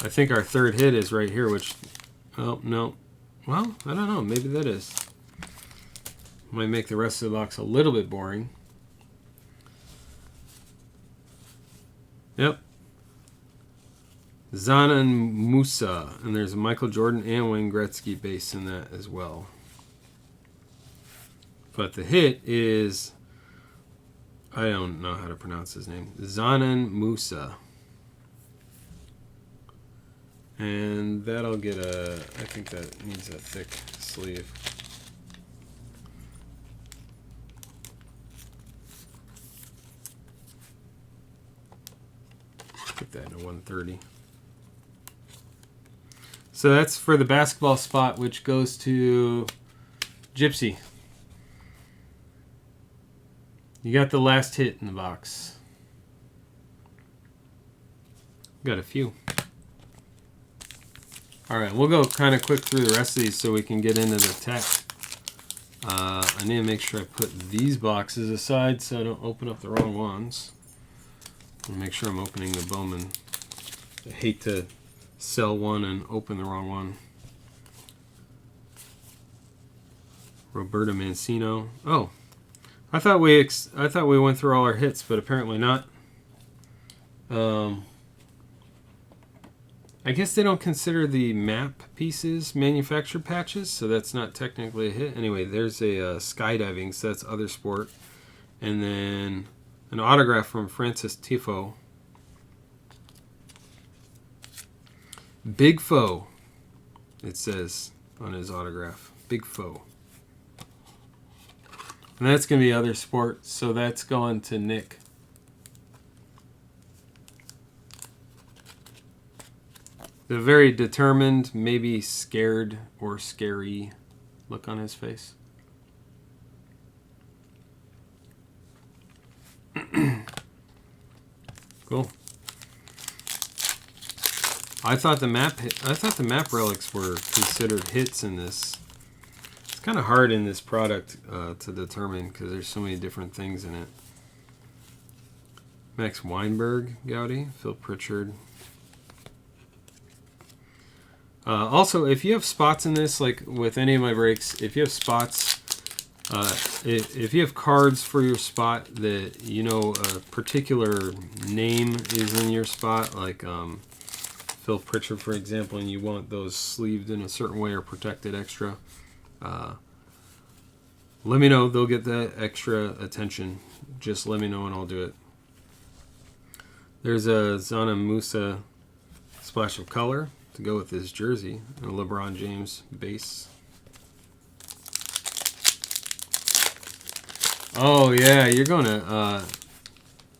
I think our third hit is right here, which, oh, no. Well, I don't know. Maybe that is. Might make the rest of the box a little bit boring. Yep. Zanan Musa. And there's a Michael Jordan and Wayne Gretzky base in that as well. But the hit is I don't know how to pronounce his name. Zanan Musa. And that'll get I think that needs a thick sleeve. Get that in a 130. So that's for the basketball spot, which goes to Gypsy. You got the last hit in the box. Got a few. Alright, we'll go kind of quick through the rest of these so we can get into the tech. I need to make sure I put these boxes aside so I don't open up the wrong ones. And make sure I'm opening the Bowman. I hate to sell one and open the wrong one. Roberto Mancino. Oh, I thought we went through all our hits, but apparently not. I guess they don't consider the map pieces manufactured patches, so that's not technically a hit. Anyway, there's a skydiving, so that's other sport. And then an autograph from Francis Tifo. Big Foe, it says on his autograph. Big Foe. And that's going to be other sport, so that's going to Nick. The very determined, maybe scared or scary look on his face. Cool. I thought the map relics were considered hits in this. It's kind of hard in this product to determine because there's so many different things in it. Max Weinberg, Gaudy, Phil Pritchard. Also, if you have spots in this, like with any of my breaks, if you have spots, if you have cards for your spot that you know a particular name is in your spot, like Phil Pritchard, for example, and you want those sleeved in a certain way or protected extra, let me know. They'll get that extra attention. Just let me know and I'll do it. There's a Zana Musa splash of color to go with his jersey, and a LeBron James base. Oh yeah, you're going to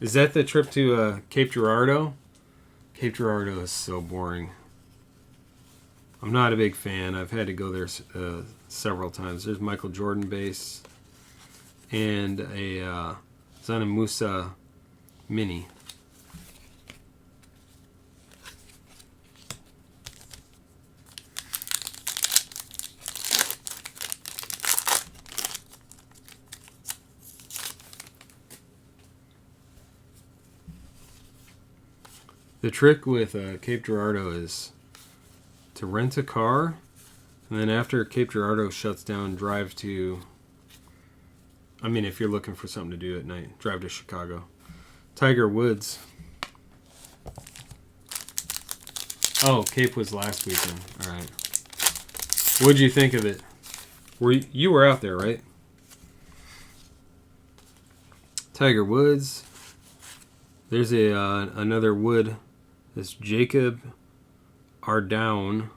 is that the trip to Cape Girardeau? Cape Girardeau is so boring. I'm not a big fan. I've had to go there several times. There's Michael Jordan base and a Zana Musa mini. The trick with Cape Girardeau is to rent a car, and then after Cape Girardeau shuts down, drive to, I mean, if you're looking for something to do at night, drive to Chicago. Tiger Woods. Oh, Cape was last weekend. All right. What'd you think of it? You were out there, right? Tiger Woods. There's another Wood. This Jacob Ardown.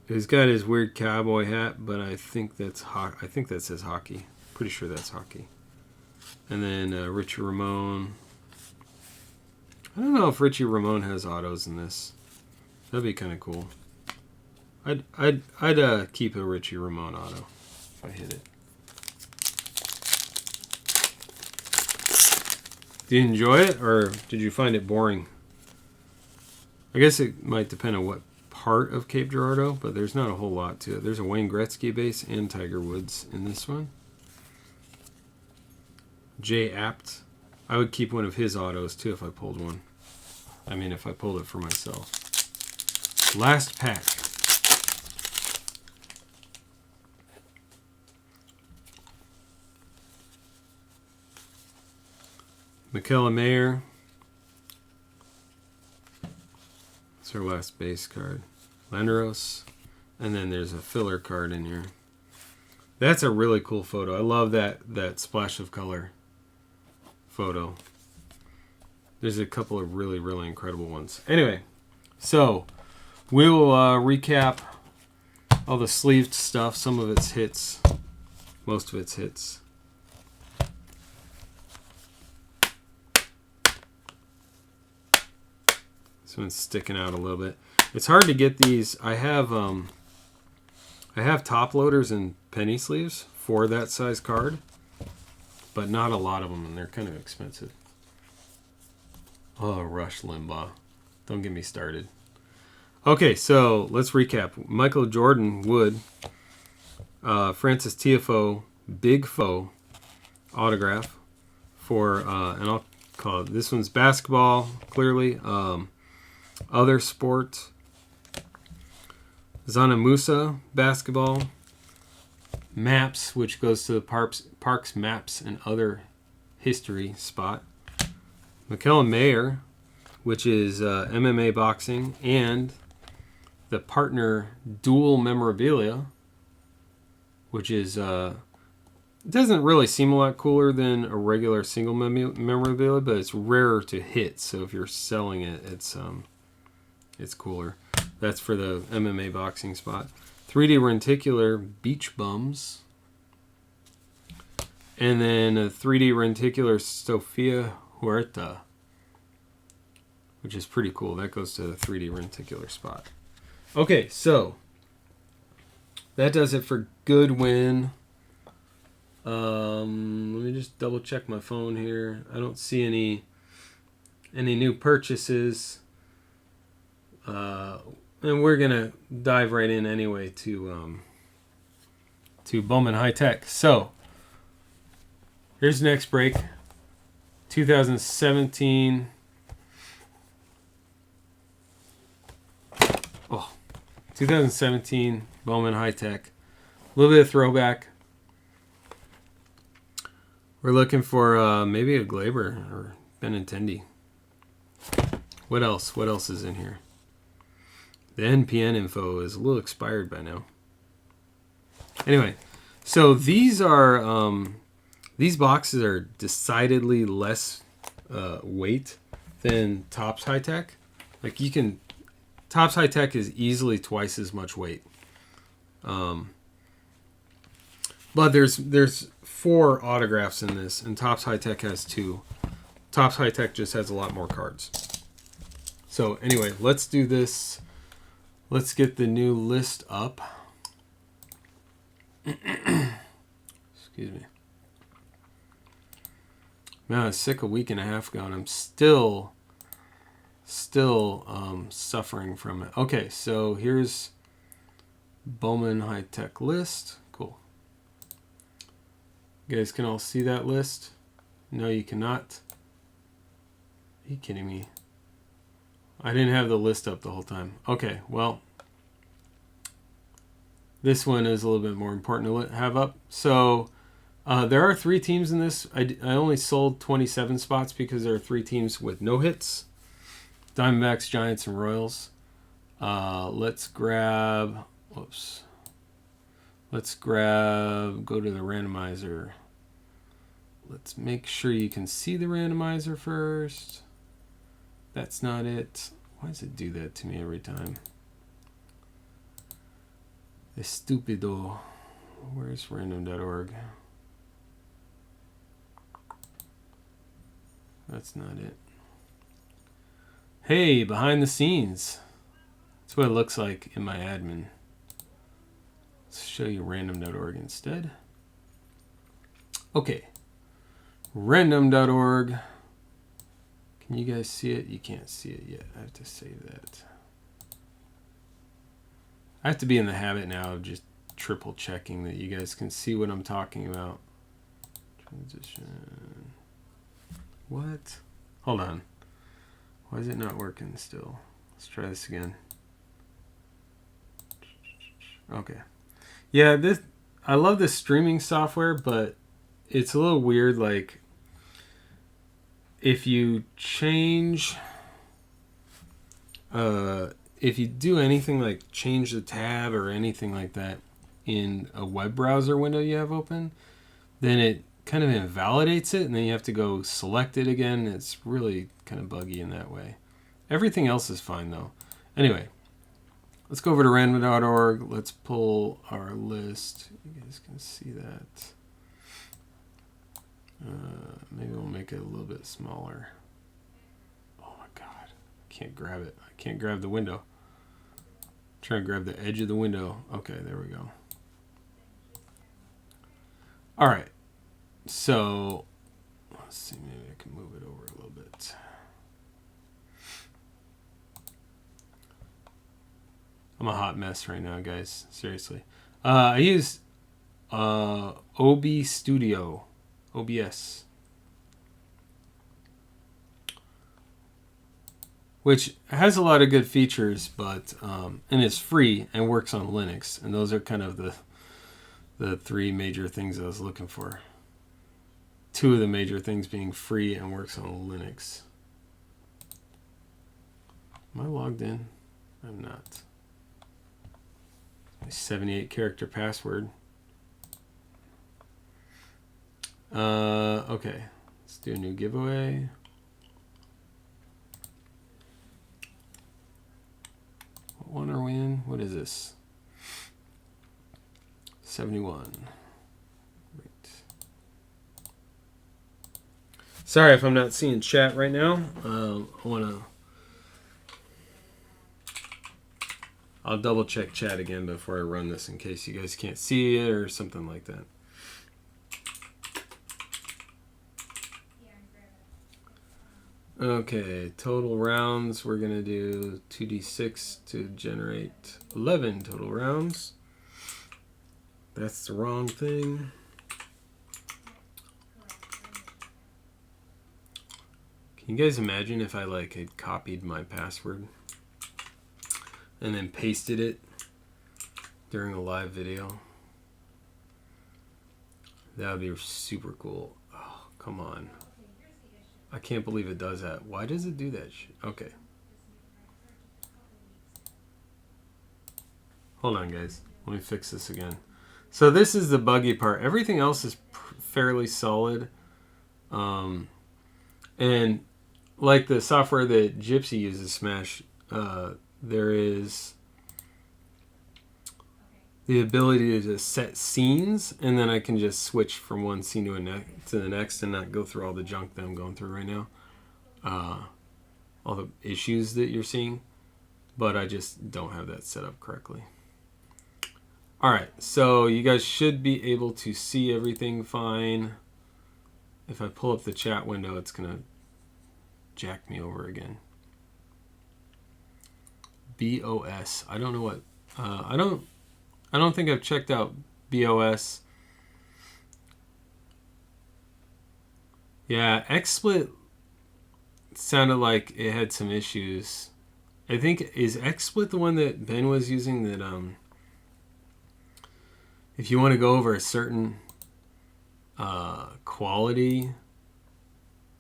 He's got his weird cowboy hat, but I think that says hockey. Pretty sure that's hockey. And then Richie Ramone. I don't know if Richie Ramone has autos in this. That'd be kind of cool. I'd keep a Richie Ramone auto if I hit it. Did you enjoy it, or did you find it boring? I guess it might depend on what part of Cape Girardeau, but there's not a whole lot to it. There's a Wayne Gretzky base and Tiger Woods in this one. Jay Apt. I would keep one of his autos, too, if I pulled one. I mean, if I pulled it for myself. Last pack. Michaela Mayer. That's her last base card. Lendros. And then there's a filler card in here. That's a really cool photo. I love that splash of color. photo. There's a couple of really, really incredible ones. Anyway, so we'll recap all the sleeved stuff. Some of it's hits. Most of it's hits. This one's sticking out a little bit. It's hard to get these. I have top loaders and penny sleeves for that size card, but not a lot of them, and they're kind of expensive. Oh, Rush Limbaugh. Don't get me started. Okay, so let's recap. Michael Jordan Wood, Francis Tiafoe, Big Foe autograph for, and I'll call it, this one's basketball, clearly. Other sport, Zana Musa, basketball. Maps, which goes to the Parks Maps and Other History spot. McKellen Mayer, which is MMA boxing, and the partner dual memorabilia, which is doesn't really seem a lot cooler than a regular single memorabilia, but it's rarer to hit. So if you're selling it, it's cooler. That's for the MMA boxing spot. 3D Renticular Beach Bums. And then a 3D Renticular Sofia Huerta, which is pretty cool. That goes to the 3D Renticular spot. Okay, so that does it for Goodwin. Let me just double check my phone here. I don't see any new purchases. And we're gonna dive right in anyway to Bowman High Tech. So here's the next break. 2017. 2017 Bowman High Tech. A little bit of throwback. We're looking for maybe a Glaber or Benintendi. What else? What else is in here? The NPN info is a little expired by now. Anyway, so these are these boxes are decidedly less weight than Topps High Tech. Like you can, Topps High Tech is easily twice as much weight. But there's 4 autographs in this, and Topps High Tech has 2. Topps High Tech just has a lot more cards. So anyway, let's do this. Let's get the new list up. Excuse me. Man, I was sick a week and a half ago, and I'm still suffering from it. Okay, so here's Bowman High Tech list. Cool. You guys can all see that list? No, you cannot. Are you kidding me? I didn't have the list up the whole time. Okay, well, this one is a little bit more important to have up. So there are 3 teams in this. I only sold 27 spots because there are 3 teams with no hits. Diamondbacks, Giants, and Royals. Let's grab, go to the randomizer. Let's make sure you can see the randomizer first. That's not it. Why does it do that to me every time? Estupido. Where's random.org? That's not it. Hey, behind the scenes. That's what it looks like in my admin. Let's show you random.org instead. Okay. Random.org. Can you guys see it? You can't see it yet. I have to save that. I have to be in the habit now of just triple checking that you guys can see what I'm talking about. Transition. What? Hold on. Why is it not working still? Let's try this again. Okay. Yeah, I love this streaming software, but it's a little weird. Like, if you change, if you do anything like change the tab or anything like that in a web browser window you have open, then it kind of invalidates it, and then you have to go select it again. It's really kind of buggy in that way. Everything else is fine though. Anyway, let's go over to random.org. Let's pull our list. You guys can see that. Maybe we'll make it a little bit smaller. Oh my God, I can't grab it. I can't grab the window. Try to grab the edge of the window. Okay, there we go. All right. So let's see, maybe I can move it over a little bit. I'm a hot mess right now, guys. Seriously. I use OB Studio, OBS, which has a lot of good features, but and it's free and works on Linux, and those are kind of the three major things I was looking for. Two of the major things being free and works on Linux. Am I logged in? I'm not. My 78 character password. Okay, let's do a new giveaway. What one are we in? What is this? 71. Right. Sorry if I'm not seeing chat right now. I'll double check chat again before I run this in case you guys can't see it or something like that. Okay, total rounds. We're going to do 2d6 to generate 11 total rounds. That's the wrong thing. Can you guys imagine if I had copied my password and then pasted it during a live video? That would be super cool. Oh, come on. I can't believe it does that. Why does it do that shit? Okay. Hold on, guys. Let me fix this again. So this is the buggy part. Everything else is fairly solid. And like the software that Gypsy uses, Smash, there is the ability to just set scenes, and then I can just switch from one scene to the next and not go through all the junk that I'm going through right now. All the issues that you're seeing. But I just don't have that set up correctly. Alright, so you guys should be able to see everything fine. If I pull up the chat window, it's going to jack me over again. BOS. I don't know what... I don't think I've checked out BOS. Yeah, XSplit sounded like it had some issues. I think, is XSplit the one that Ben was using that if you want to go over a certain quality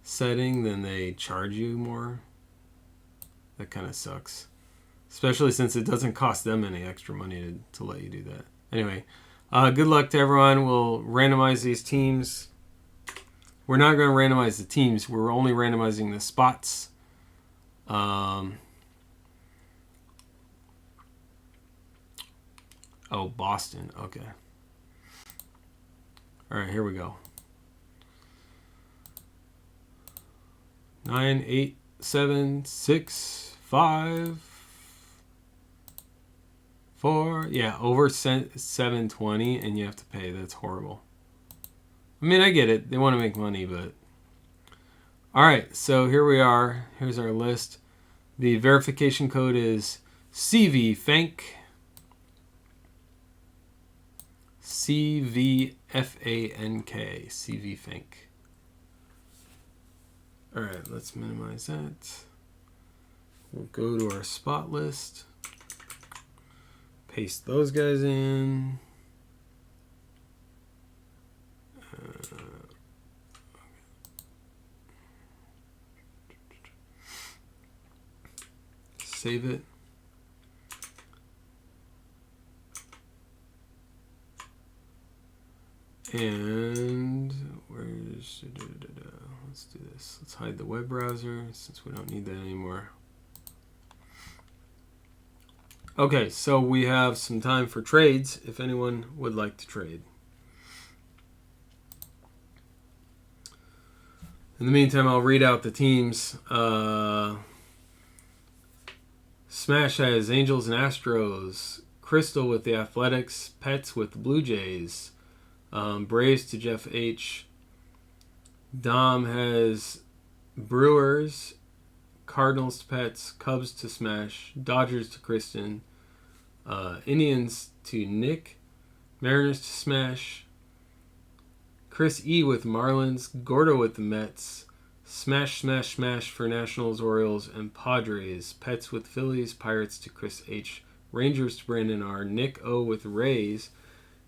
setting, then they charge you more? That kind of sucks. Especially since it doesn't cost them any extra money to let you do that. Anyway, good luck to everyone. We'll randomize these teams. We're not going to randomize the teams. We're only randomizing the spots. Oh, Boston. Okay. All right, here we go. 9, 8, 7, 6, 5... 4, yeah, over 720, and you have to pay. That's horrible. I mean, I get it. They want to make money, but... Alright, so here we are. Here's our list. The verification code is CVFANK. CVFANK. CVFANK. Alright, let's minimize that. We'll go to our spot list. Paste those guys in. Save it. And where this. Let's hide the web browser since we don't need that anymore. Okay, so we have some time for trades if anyone would like to trade. In the meantime, I'll read out the teams. Smash has Angels and Astros, Crystal with the Athletics, Pets with the Blue Jays, Braves to Jeff H. Dom has Brewers, Cardinals to Pets, Cubs to Smash, Dodgers to Kristen, Indians to Nick, Mariners to Smash, Chris E with Marlins, Gordo with the Mets, Smash Smash Smash for Nationals, Orioles, and Padres, Pets with Phillies, Pirates to Chris H, Rangers to Brandon R, Nick O with Rays,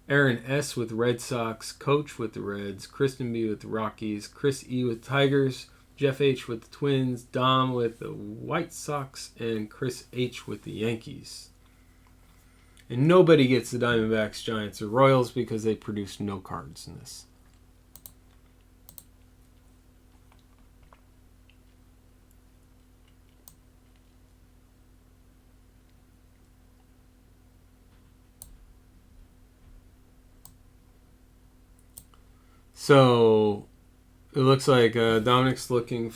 Aaron S with Red Sox, Coach with the Reds, Kristen B with the Rockies, Chris E with Tigers, Jeff H with the Twins, Dom with the White Sox, and Chris H with the Yankees. And nobody gets the Diamondbacks, Giants, or Royals because they produce no cards in this. So it looks like Dominic's looking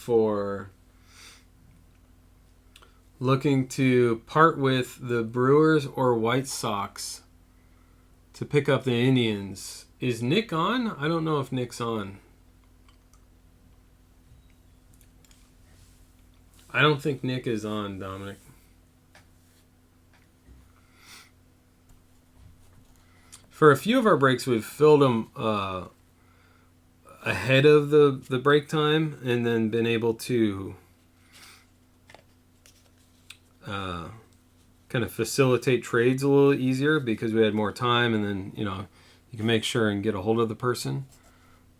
to part with the Brewers or White Sox to pick up the Indians. Is Nick on? I don't know if Nick's on. I don't think Nick is on, Dominic. For a few of our breaks, we've filled them ahead of the break time and then been able to kind of facilitate trades a little easier because we had more time, and then you can make sure and get a hold of the person.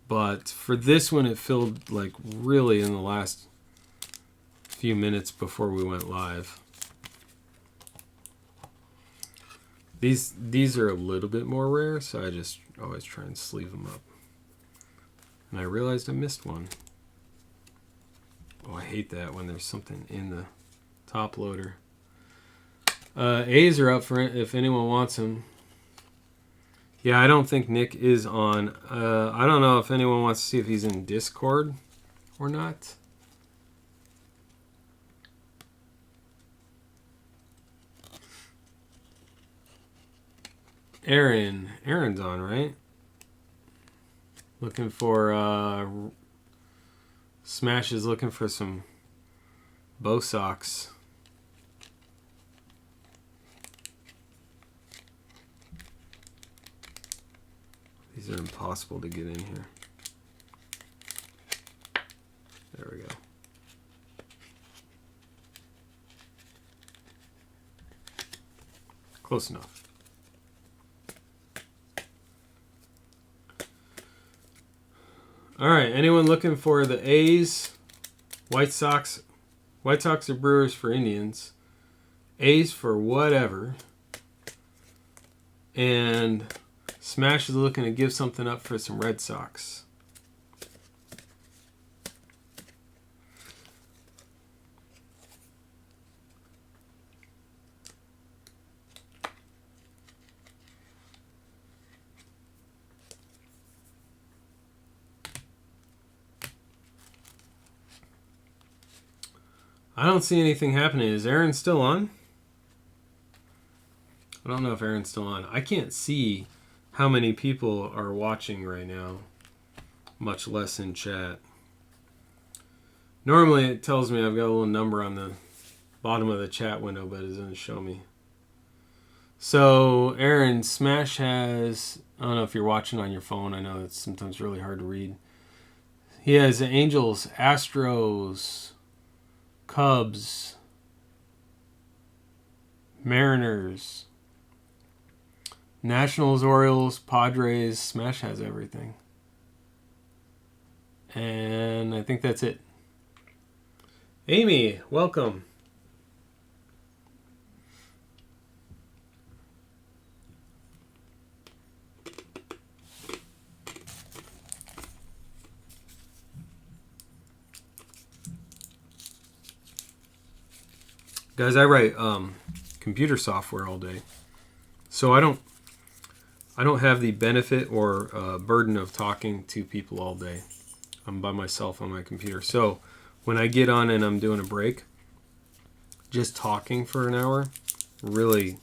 But for this one, it filled like really in the last few minutes before we went live. These are a little bit more rare, so I just always try and sleeve them up. And I realized I missed one. Oh, I hate that when there's something in the top loader. A's are up for it if anyone wants them. Yeah, I don't think Nick is on. I don't know if anyone wants to see if he's in Discord or not. Aaron's on, right? Looking for Smash is looking for some Bo Sox. These are impossible to get in here. There we go. Close enough. All right, anyone looking for the A's, White Sox or Brewers for Indians, A's for whatever, and Smash is looking to give something up for some Red Sox. I don't see anything happening. Is Aaron still on? I don't know if Aaron's still on. I can't see how many people are watching right now, much less in chat. Normally it tells me I've got a little number on the bottom of the chat window, but it doesn't show me. So Aaron, Smash has, I don't know if you're watching on your phone. I know it's sometimes really hard to read. He has the Angels, Astros, Cubs, Mariners, Nationals, Orioles, Padres. Smash has everything. And I think that's it. Amy, welcome. Guys, I write computer software all day, so I don't have the benefit or burden of talking to people all day. I'm by myself on my computer. So when I get on and I'm doing a break, just talking for an hour really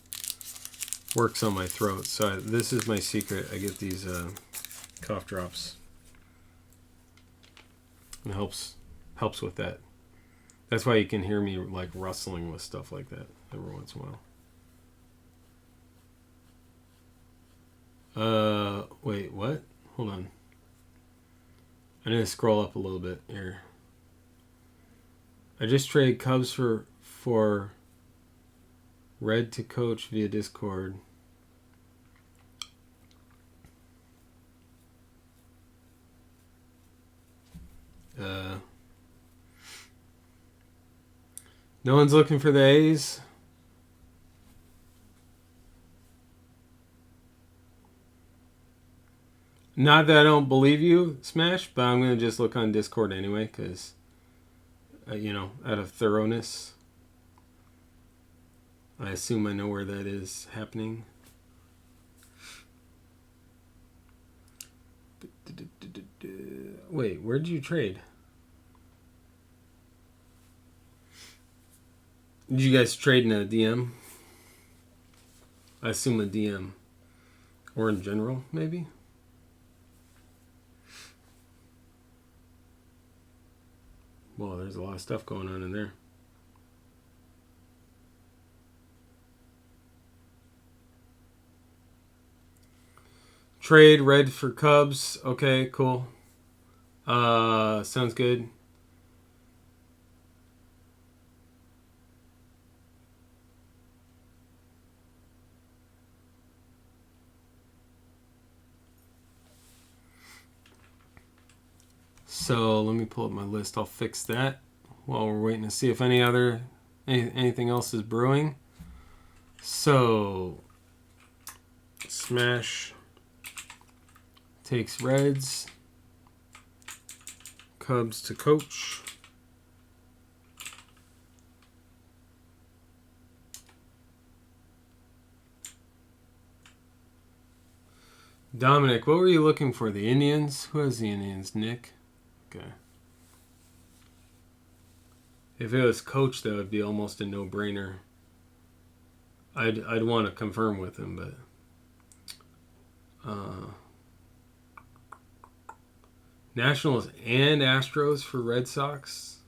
works on my throat. So this is my secret. I get these cough drops. It helps with that. That's why you can hear me like rustling with stuff like that every once in a while. Wait, what? Hold on. I need to scroll up a little bit here. I just traded Cubs for Red to coach via Discord. No one's looking for the A's. Not that I don't believe you, Smash, but I'm going to just look on Discord anyway, because, out of thoroughness, I assume I know where that is happening. Wait, where did you trade? Did you guys trade in a DM? I assume a DM. Or in general, maybe? Well, there's a lot of stuff going on in there. Trade Red for Cubs. Okay, cool. Sounds good. So let me pull up my list. I'll fix that while we're waiting to see if anything else is brewing. So Smash takes Reds. Cubs to coach. Dominic, what were you looking for? The Indians? Who has the Indians? Nick? Okay. If it was coach, that would be almost a no-brainer. I'd want to confirm with him, but Nationals and Astros for Red Sox.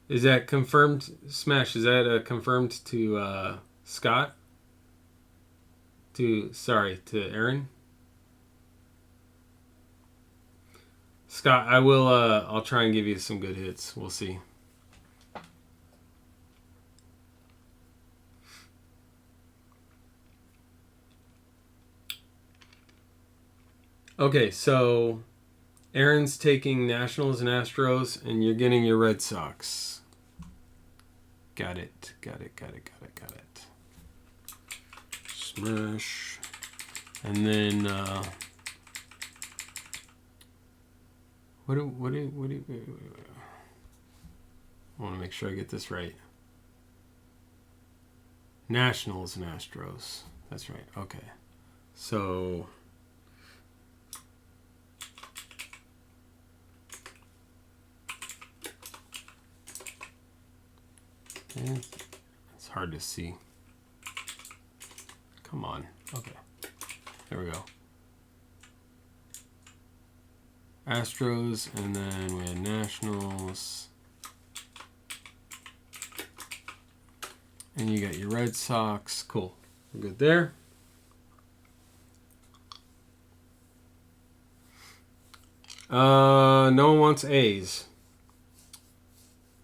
Is that confirmed, Smash? Is that confirmed to Scott? To Aaron? Scott, I'll try and give you some good hits. We'll see. Okay, so Aaron's taking Nationals and Astros, and you're getting your Red Sox. Got it. Smash. And then, what do I want to make sure I get this right. Nationals and Astros. That's right. Okay. So it's hard to see. Come on. Okay. There we go. Astros, and then we had Nationals. And you got your Red Sox. Cool. We're good there. No one wants A's,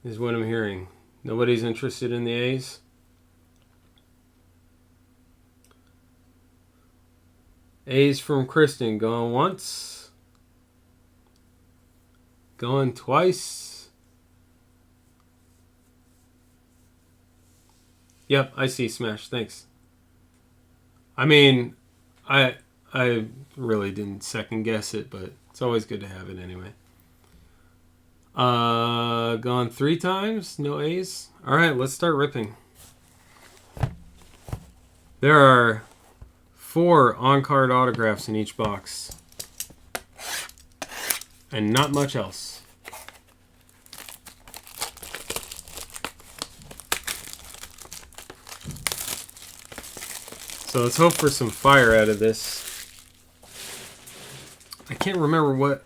is what I'm hearing. Nobody's interested in the A's? A's from Kristen. Going once. Going twice. Yep, I see, Smash. Thanks. I mean, I really didn't second guess it, but it's always good to have it anyway. Gone 3 times. No A's. All right, let's start ripping. There are 4 on-card autographs in each box. And not much else. So let's hope for some fire out of this. I can't remember what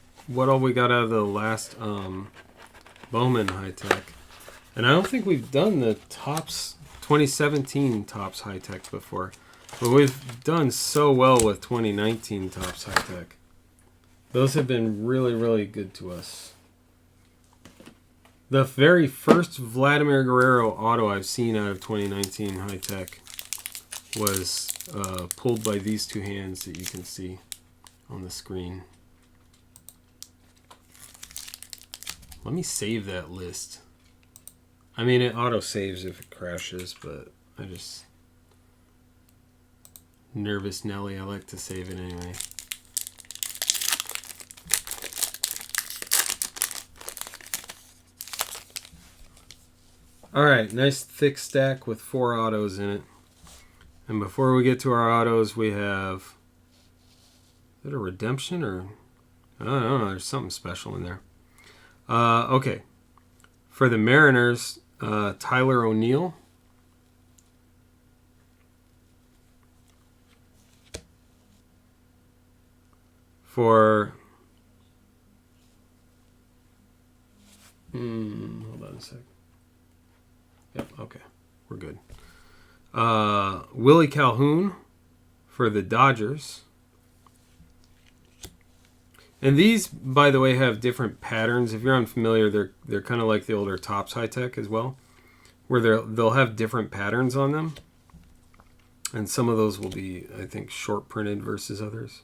all we got out of the last Bowman High Tech. And I don't think we've done the Topps 2017 Topps High Tech before. But we've done so well with 2019 Topps High Tech. Those have been really, really good to us. The very first Vladimir Guerrero auto I've seen out of 2019 High Tech was pulled by these 2 hands that you can see on the screen. Let me save that list. I mean, it auto-saves if it crashes, but I just... Nervous Nelly, I like to save it anyway. Alright, nice thick stack with 4 autos in it. And before we get to our autos, we have... Is it a redemption or... I don't know, there's something special in there. Okay. For the Mariners, Tyler O'Neill. For... hold on a sec. Yep, okay. We're good. Willie Calhoun for the Dodgers. And these, by the way, have different patterns. If you're unfamiliar, they're kind of like the older Topps High Tech as well, where they'll have different patterns on them. And some of those will be, I think, short printed versus others.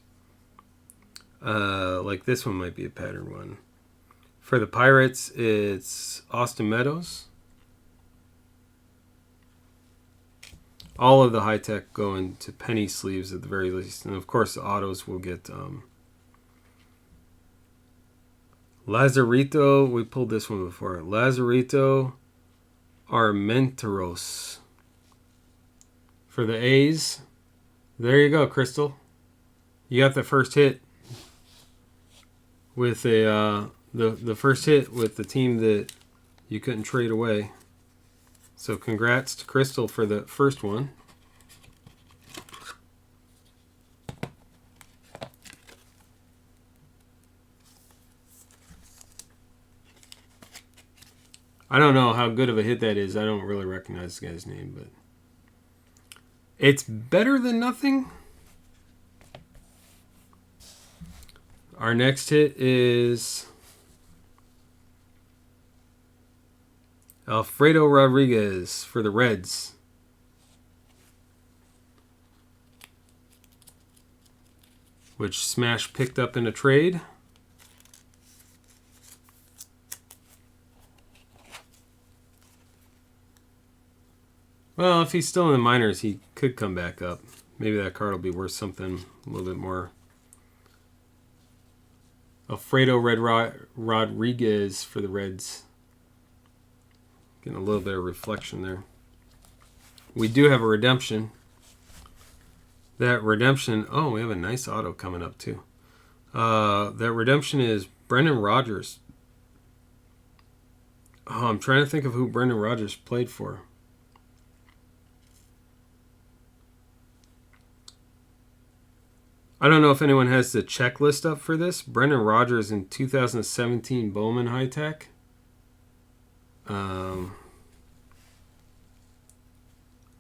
Like this one might be a pattern one. For the Pirates, it's Austin Meadows. All of the high tech go into penny sleeves at the very least. And of course, the autos will get Lazarito. We pulled this one before. Lazarito Armenteros. For the A's. There you go, Crystal. You got the first hit with the first hit with the team that you couldn't trade away. So congrats to Crystal for the first one. I don't know how good of a hit that is. I don't really recognize this guy's name, but it's better than nothing. Our next hit is Alfredo Rodriguez for the Reds. Which Smash picked up in a trade. Well, if he's still in the minors, he could come back up. Maybe that card will be worth something a little bit more. Alfredo Rodriguez for the Reds. Getting a little bit of reflection there. We do have a redemption. That redemption... Oh, we have a nice auto coming up, too. That redemption is Brendan Rodgers. Oh, I'm trying to think of who Brendan Rodgers played for. I don't know if anyone has the checklist up for this. Brendan Rodgers in 2017 Bowman High Tech.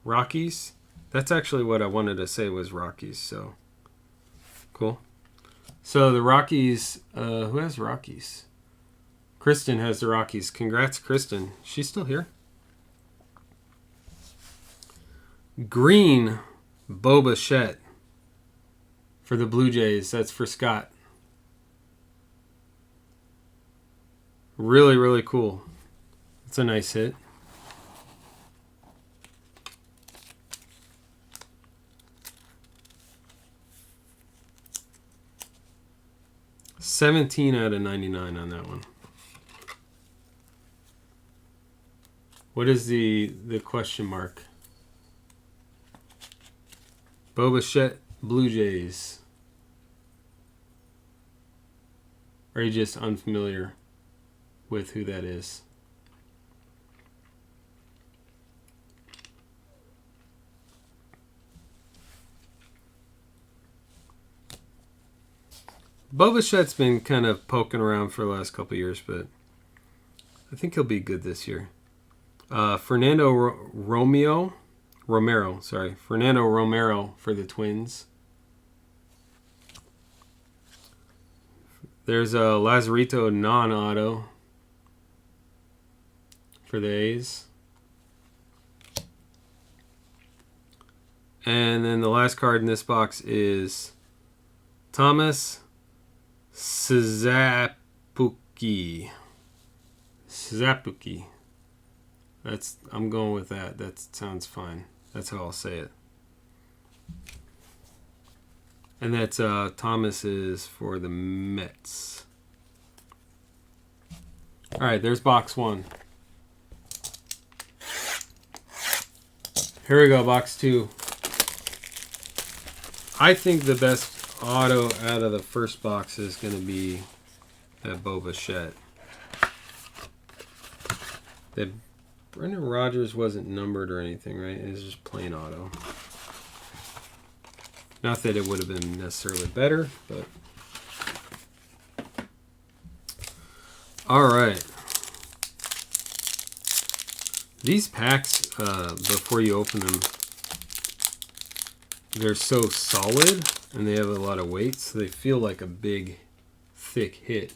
Rockies. That's actually what I wanted to say was Rockies. So cool. So the Rockies. Who has Rockies? Kristen has the Rockies. Congrats, Kristen. She's still here. Green Bo Bichette for the Blue Jays. That's for Scott. Really, really cool. It's a nice hit. $17 out of $99 on that one. What is the question mark? Boba Fett Blue Jays. Or are you just unfamiliar with who that is? Boba Fett's been kind of poking around for the last couple of years, but I think he'll be good this year. Fernando Romero for the Twins. There's a Lazarito non-auto for the A's. And then the last card in this box is Thomas Szapucki. I'm going with that. That sounds fine. That's how I'll say it. And that's Thomas is for the Mets. All right, there's box one. Here we go, box two. I think the best auto out of the first box is going to be that Boba Fett. That Brendan Rodgers wasn't numbered or anything, right? It was just plain auto. Not that it would have been necessarily better, but... Alright. These packs, before you open them, they're so solid and they have a lot of weight, so they feel like a big, thick hit.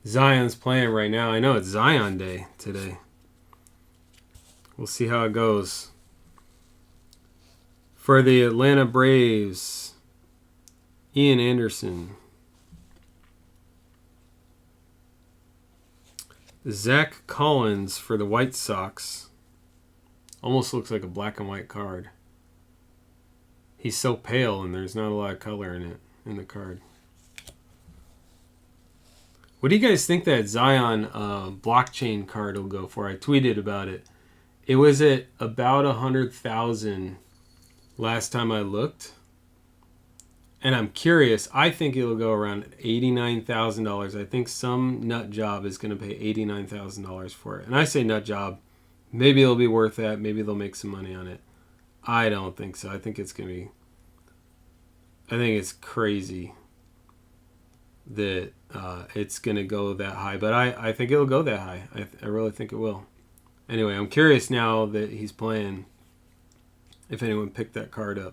Zion's playing right now. I know it's Zion Day today. We'll see how it goes. For the Atlanta Braves, Ian Anderson. Zach Collins for the White Sox. Almost looks like a black and white card. He's so pale and there's not a lot of color in it, in the card. What do you guys think that Zion blockchain card will go for? I tweeted about it. It was at about 100,000 last time I looked. And I'm curious. I think it'll go around $89,000. I think some nut job is going to pay $89,000 for it. And I say nut job. Maybe it'll be worth that. Maybe they'll make some money on it. I don't think so. I think it's going to be... I think it's crazy that it's going to go that high. But I think it'll go that high. I really think it will. Anyway, I'm curious now that he's playing if anyone picked that card up.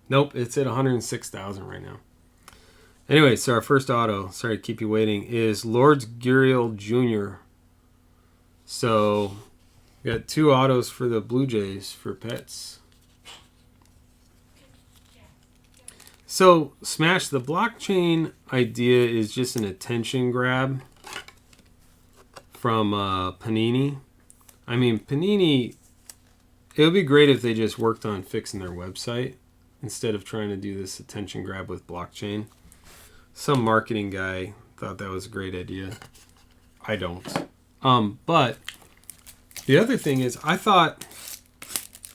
Nope, it's at 106,000 right now. Anyway, so our first auto, sorry to keep you waiting, is Lourdes Gurriel Jr. So, we got two autos for the Blue Jays for pets. So, Smash, the blockchain idea is just an attention grab from Panini. I mean, Panini, it would be great if they just worked on fixing their website instead of trying to do this attention grab with blockchain. Some marketing guy thought that was a great idea. I don't. But the other thing is, I thought,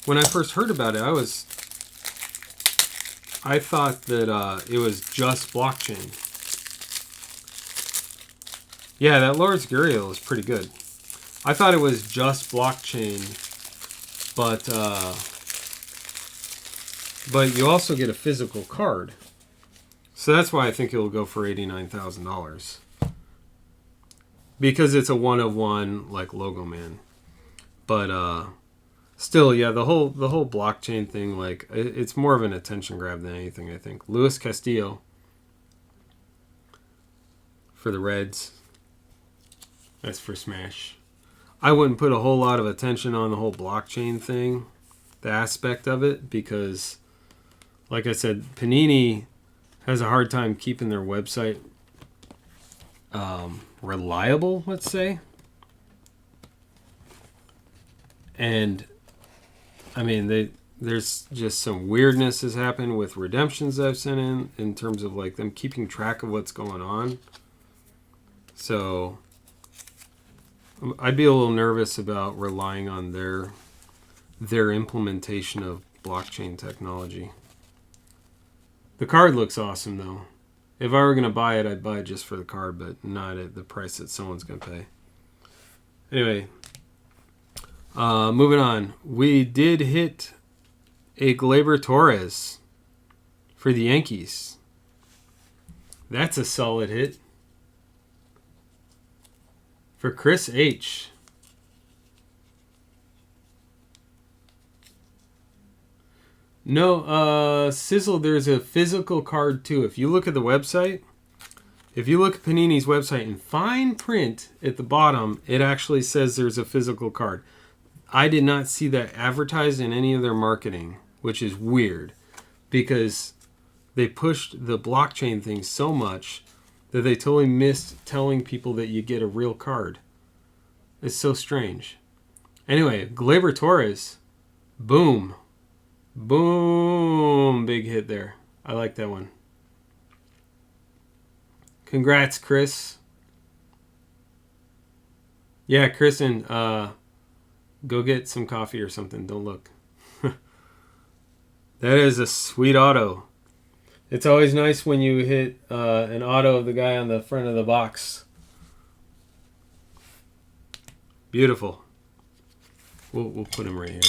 when I first heard about it, I thought that it was just blockchain. Yeah, that Lourdes Gurriel is pretty good. I thought it was just blockchain, but you also get a physical card. So that's why I think it will go for $89,000. Because it's a one-of-one, like Logo Man. But still, yeah, the whole blockchain thing, like, it's more of an attention grab than anything, I think. Luis Castillo for the Reds. That's for Smash. I wouldn't put a whole lot of attention on the whole blockchain thing, the aspect of it, because, like I said, Panini has a hard time keeping their website reliable, let's say. And, I mean, there's just some weirdness has happened with redemptions I've sent in terms of, like, them keeping track of what's going on. So... I'd be a little nervous about relying on their implementation of blockchain technology. The card looks awesome, though. If I were going to buy it, I'd buy it just for the card, but not at the price that someone's going to pay. Anyway, moving on. We did hit a Gleyber Torres for the Yankees. That's a solid hit. For Chris H. No, Sizzle, there's a physical card too. If you look at the website, if you look at Panini's website in fine print at the bottom, it actually says there's a physical card. I did not see that advertised in any of their marketing, which is weird because they pushed the blockchain thing so much that they totally missed telling people that you get a real card. It's so strange. Anyway, Gleyber Torres, boom. Boom, big hit there. I like that one. Congrats, Chris. Yeah, Kristen, go get some coffee or something. Don't look. That is a sweet auto. It's always nice when you hit an auto of the guy on the front of the box. Beautiful. We'll put him right here.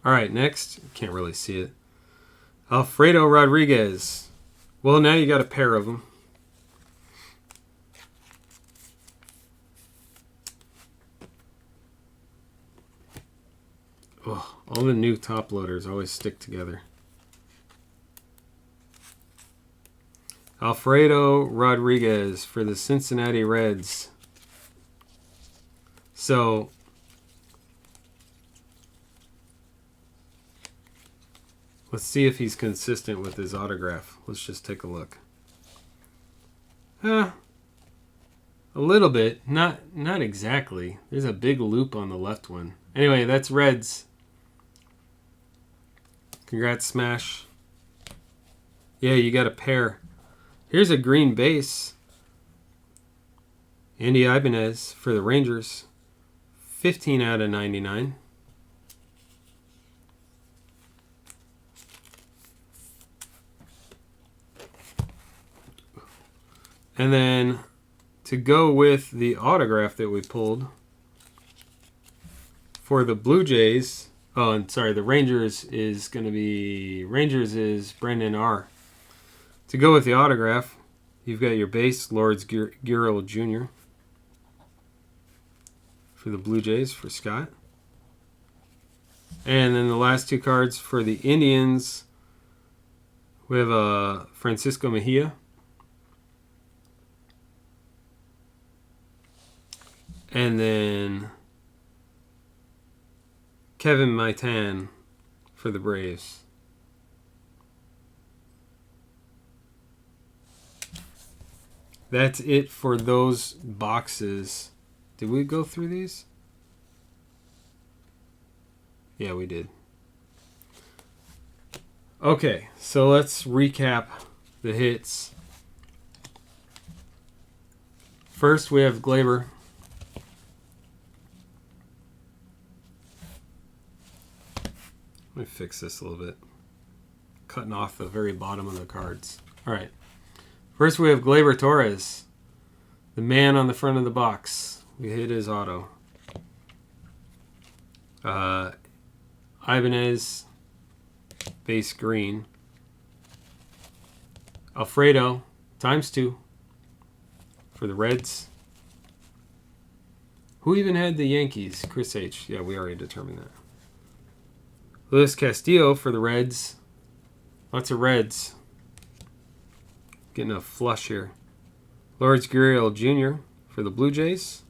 All right, next. Can't really see it. Alfredo Rodriguez. Well, now you got a pair of them. Oh, all the new top loaders always stick together. Alfredo Rodriguez for the Cincinnati Reds. So, let's see if he's consistent with his autograph. Let's just take a look. A little bit. Not exactly. There's a big loop on the left one. Anyway, that's Reds. Congrats, Smash. Yeah, you got a pair. Here's a green base. Andy Ibanez for the Rangers. 15 out of 99. And then to go with the autograph that we pulled for the Blue Jays. Oh, and sorry, the Rangers is going to be... Rangers is Brendan R. To go with the autograph, you've got your base, Lourdes Gurriel Jr. for the Blue Jays for Scott. And then the last two cards for the Indians, we have Francisco Mejia. And then Kevin Maitan for the Braves. That's it for those boxes. Did we go through these? Yeah, we did. Okay, so let's recap the hits. First, we have Gleyber. Let me fix this a little bit. Cutting off the very bottom of the cards. All right. First, we have Gleyber Torres, the man on the front of the box. We hit his auto. Ibanez, base green. Alfredo, ×2 for the Reds. Who even had the Yankees? Chris H. Yeah, we already determined that. Luis Castillo for the Reds. Lots of Reds. Getting a flush here. Lourdes Gurriel Jr. for the Blue Jays.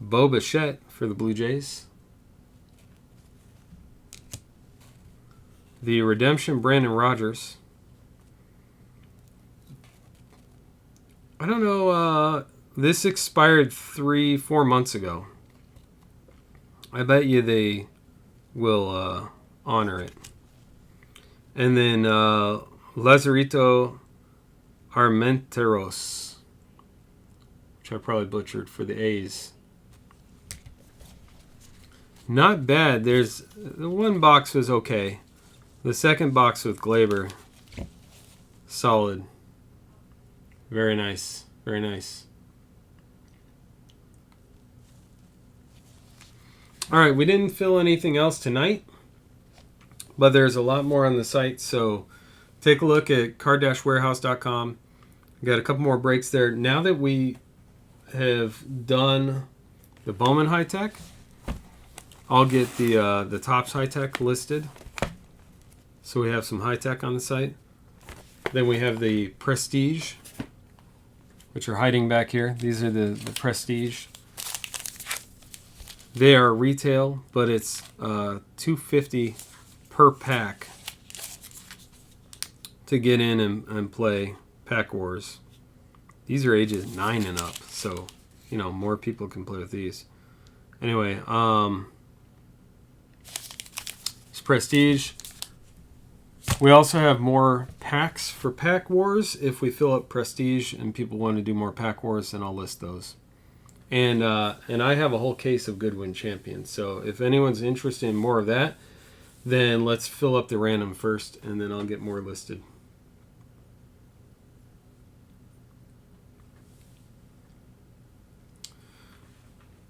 Bo Bichette for the Blue Jays. The Redemption, Brandon Rogers. I don't know. This expired 3-4 months ago. I bet you they will honor it. And then Lazarito Armenteros, which I probably butchered for the A's. Not bad. There's the one box was okay. The second box with Glaber, solid. Very nice. Very nice. All right, we didn't fill anything else tonight, but there's a lot more on the site, so take a look at card-warehouse.com. We got a couple more breaks there. Now that we have done the Bowman High Tech, I'll get the Topps High Tech listed. So we have some high tech on the site. Then we have the Prestige, which are hiding back here. These are the Prestige. They are retail, but it's $250 per pack to get in and play Pack Wars. These are ages 9 and up, so more people can play with these. Anyway, it's Prestige. We also have more packs for Pack Wars. If we fill up Prestige and people want to do more Pack Wars, then I'll list those. And I have a whole case of Goodwin Champions. So if anyone's interested in more of that, then let's fill up the random first, and then I'll get more listed.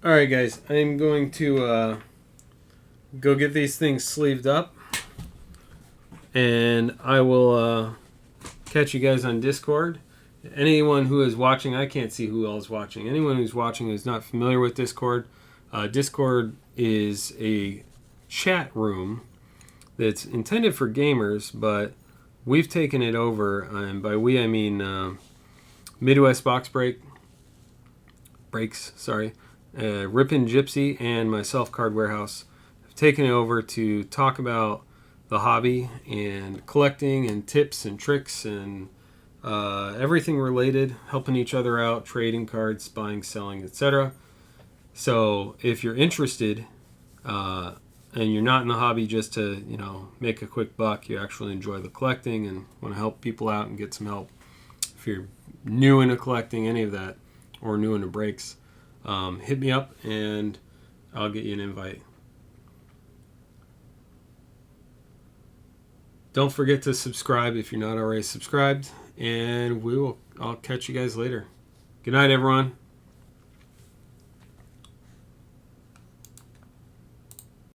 All right, guys. I'm going to go get these things sleeved up, and I will catch you guys on Discord. Anyone who is watching, I can't see who else is watching. Anyone who's watching who's not familiar with Discord, Discord is a chat room that's intended for gamers, but we've taken it over, and by we I mean Midwest Box Breaks, Rippin' Gypsy, and myself, Card Warehouse, have taken it over to talk about the hobby and collecting and tips and tricks and everything related, helping each other out, trading cards, buying, selling, etc. So if you're interested and you're not in the hobby just to make a quick buck, you actually enjoy the collecting and want to help people out and get some help. If you're new into collecting any of that or new into breaks, hit me up and I'll get you an invite. Don't forget to subscribe if you're not already subscribed, and I'll catch you guys later. Good night, everyone.